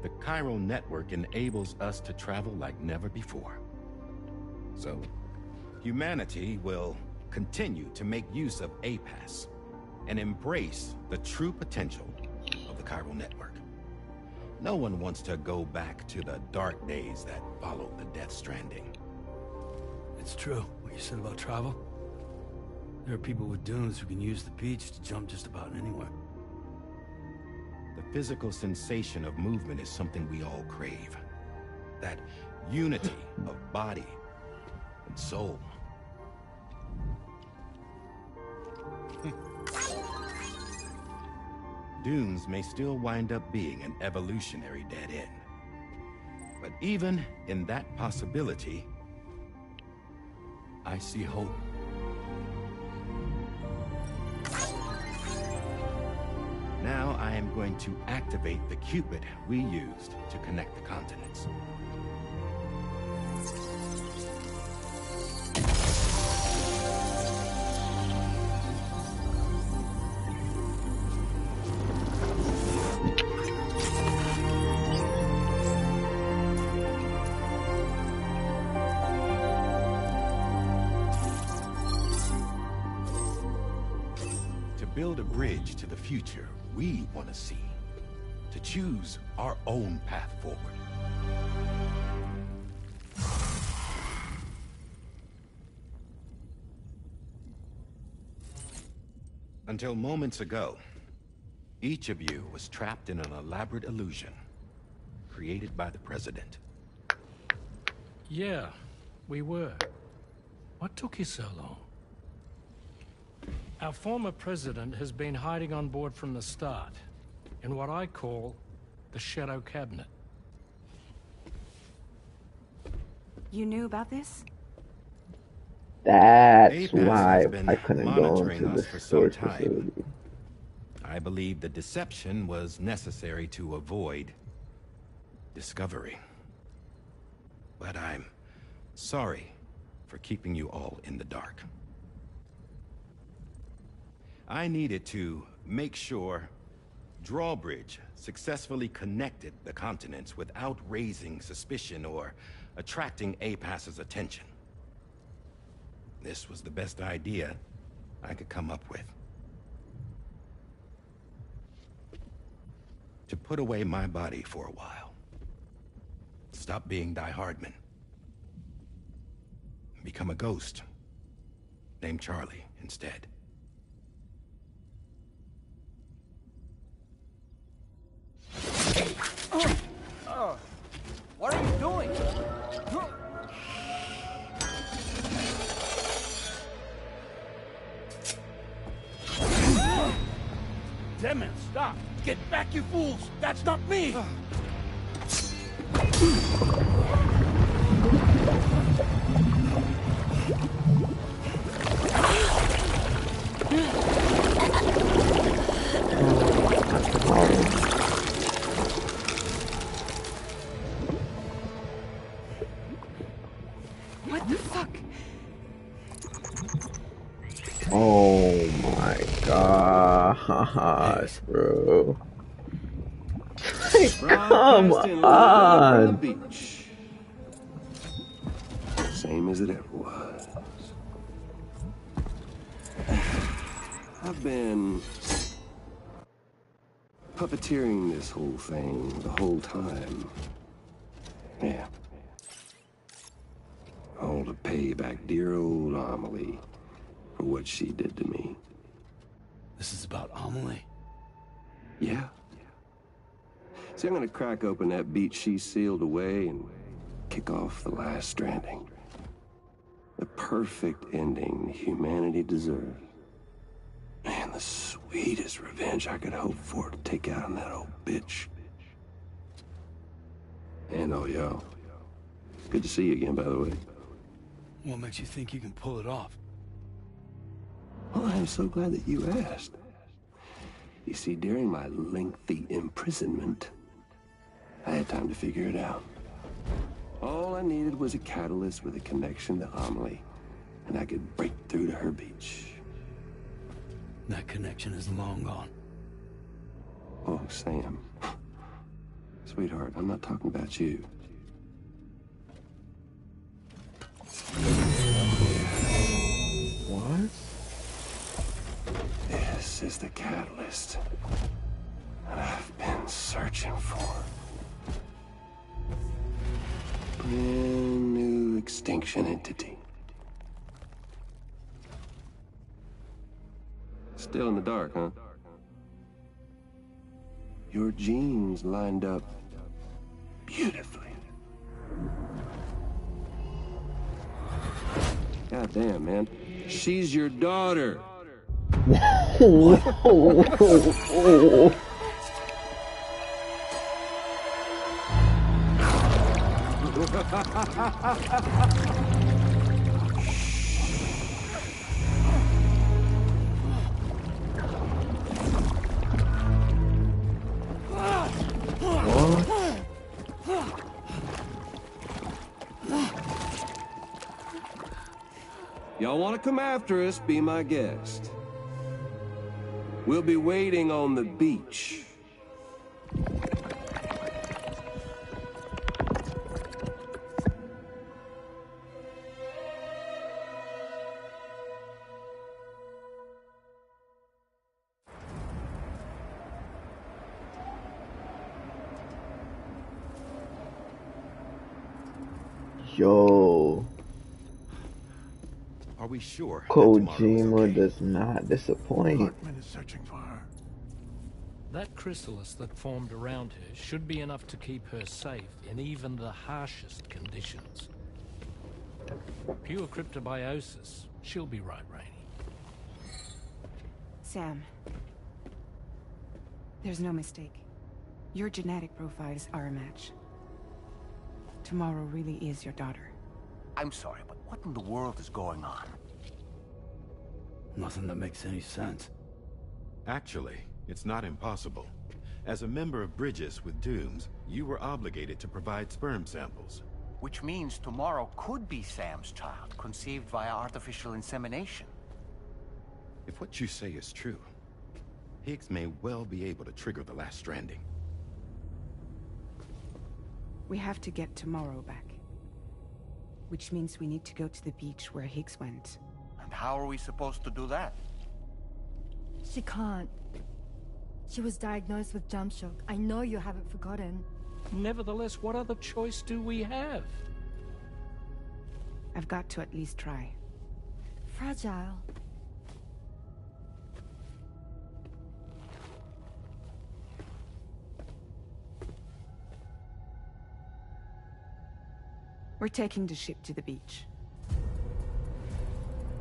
The chiral network enables us to travel like never before. So, humanity will continue to make use of APAS and embrace the true potential of the chiral network. No one wants to go back to the dark days that followed the Death Stranding. It's true, what you said about travel. There are people with dunes who can use the beach to jump just about anywhere. The physical sensation of movement is something we all crave. That unity of body and soul. Dunes may still wind up being an evolutionary dead end. But even in that possibility, I see hope. Now I am going to activate the Cupid we used to connect the continents. To build a bridge to the future we want to see, to choose our own path forward. Until moments ago, each of you was trapped in an elaborate illusion created by the President. Yeah, we were. What took you so long? Our former president has been hiding on board from the start, in what I call the Shadow Cabinet. You knew about this? That's APAS why has been I couldn't go monitoring into the us for some storage time. facility. I believe the deception was necessary to avoid discovery. But I'm sorry for keeping you all in the dark. I needed to make sure Drawbridge successfully connected the continents without raising suspicion or attracting APAS's attention. This was the best idea I could come up with. To put away my body for a while. Stop being Die Hardman. Become a ghost. Named Charlie instead. What are you doing? Damn it, stop! Get back, you fools! That's not me! What the fuck? Oh my gosh, bro. Come on! Same as it ever was. I've been puppeteering this whole thing the whole time. Yeah. All to pay back dear old Amelie for what she did to me. This is about Amelie? Yeah. See, I'm gonna crack open that beach she sealed away and kick off the last stranding. The perfect ending humanity deserves. Man, the sweetest revenge I could hope for to take out on that old bitch. And oh, y'all. Good to see you again, by the way. What makes you think you can pull it off? Well, I'm so glad that you asked. You see, during my lengthy imprisonment, I had time to figure it out. All I needed was a catalyst with a connection to Amelie, and I could break through to her beach. That connection is long gone. Oh, Sam. Sweetheart, I'm not talking about you. What? This is the catalyst that I've been searching for. Brand new extinction entity. Still in the dark, huh? Your genes lined up beautifully. God damn, man. She's your daughter. Y'all want to come after us, be my guest. We'll be waiting on the beach. Yo. Are we sure? Kojima does not disappoint. Hartman is searching for her. That chrysalis that formed around her should be enough to keep her safe in even the harshest conditions. Pure cryptobiosis. She'll be right, Rainey. Sam. There's no mistake. Your genetic profiles are a match. Tomorrow really is your daughter. I'm sorry, but what in the world is going on? Nothing that makes any sense. Actually, it's not impossible. As a member of Bridges with Dooms, you were obligated to provide sperm samples. Which means tomorrow could be Sam's child, conceived via artificial insemination. If what you say is true, Higgs may well be able to trigger the last stranding. We have to get tomorrow back. Which means we need to go to the beach where Higgs went. And how are we supposed to do that? She can't. She was diagnosed with jump shock. I know you haven't forgotten. Nevertheless, what other choice do we have? I've got to at least try. Fragile. We're taking the ship to the beach.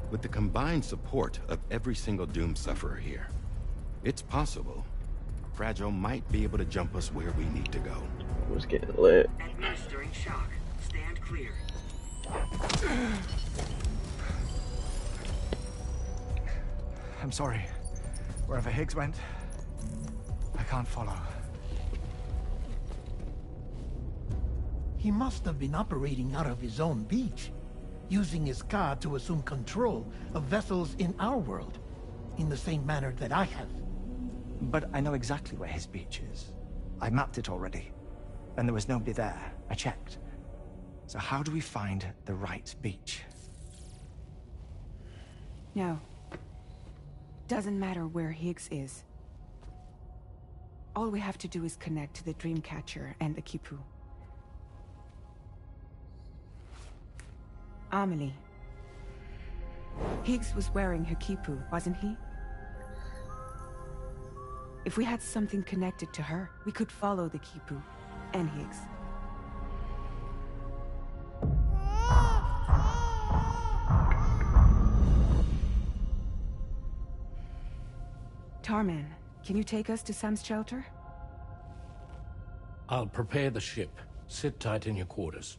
With the combined support of every single Doom sufferer here, it's possible Fragile might be able to jump us where we need to go. It was getting lit. Administering shock. Stand clear. I'm sorry. Wherever Higgs went, I can't follow. He must have been operating out of his own beach, using his car to assume control of vessels in our world, in the same manner that I have. But I know exactly where his beach is. I mapped it already, and there was nobody there. I checked. So how do we find the right beach? No. Doesn't matter where Higgs is. All we have to do is connect to the Dreamcatcher and the Kipu. Amelie. Higgs was wearing her Kipu, wasn't he? If we had something connected to her, we could follow the Kipu and Higgs. Tarman, can you take us to Sam's shelter? I'll prepare the ship. Sit tight in your quarters.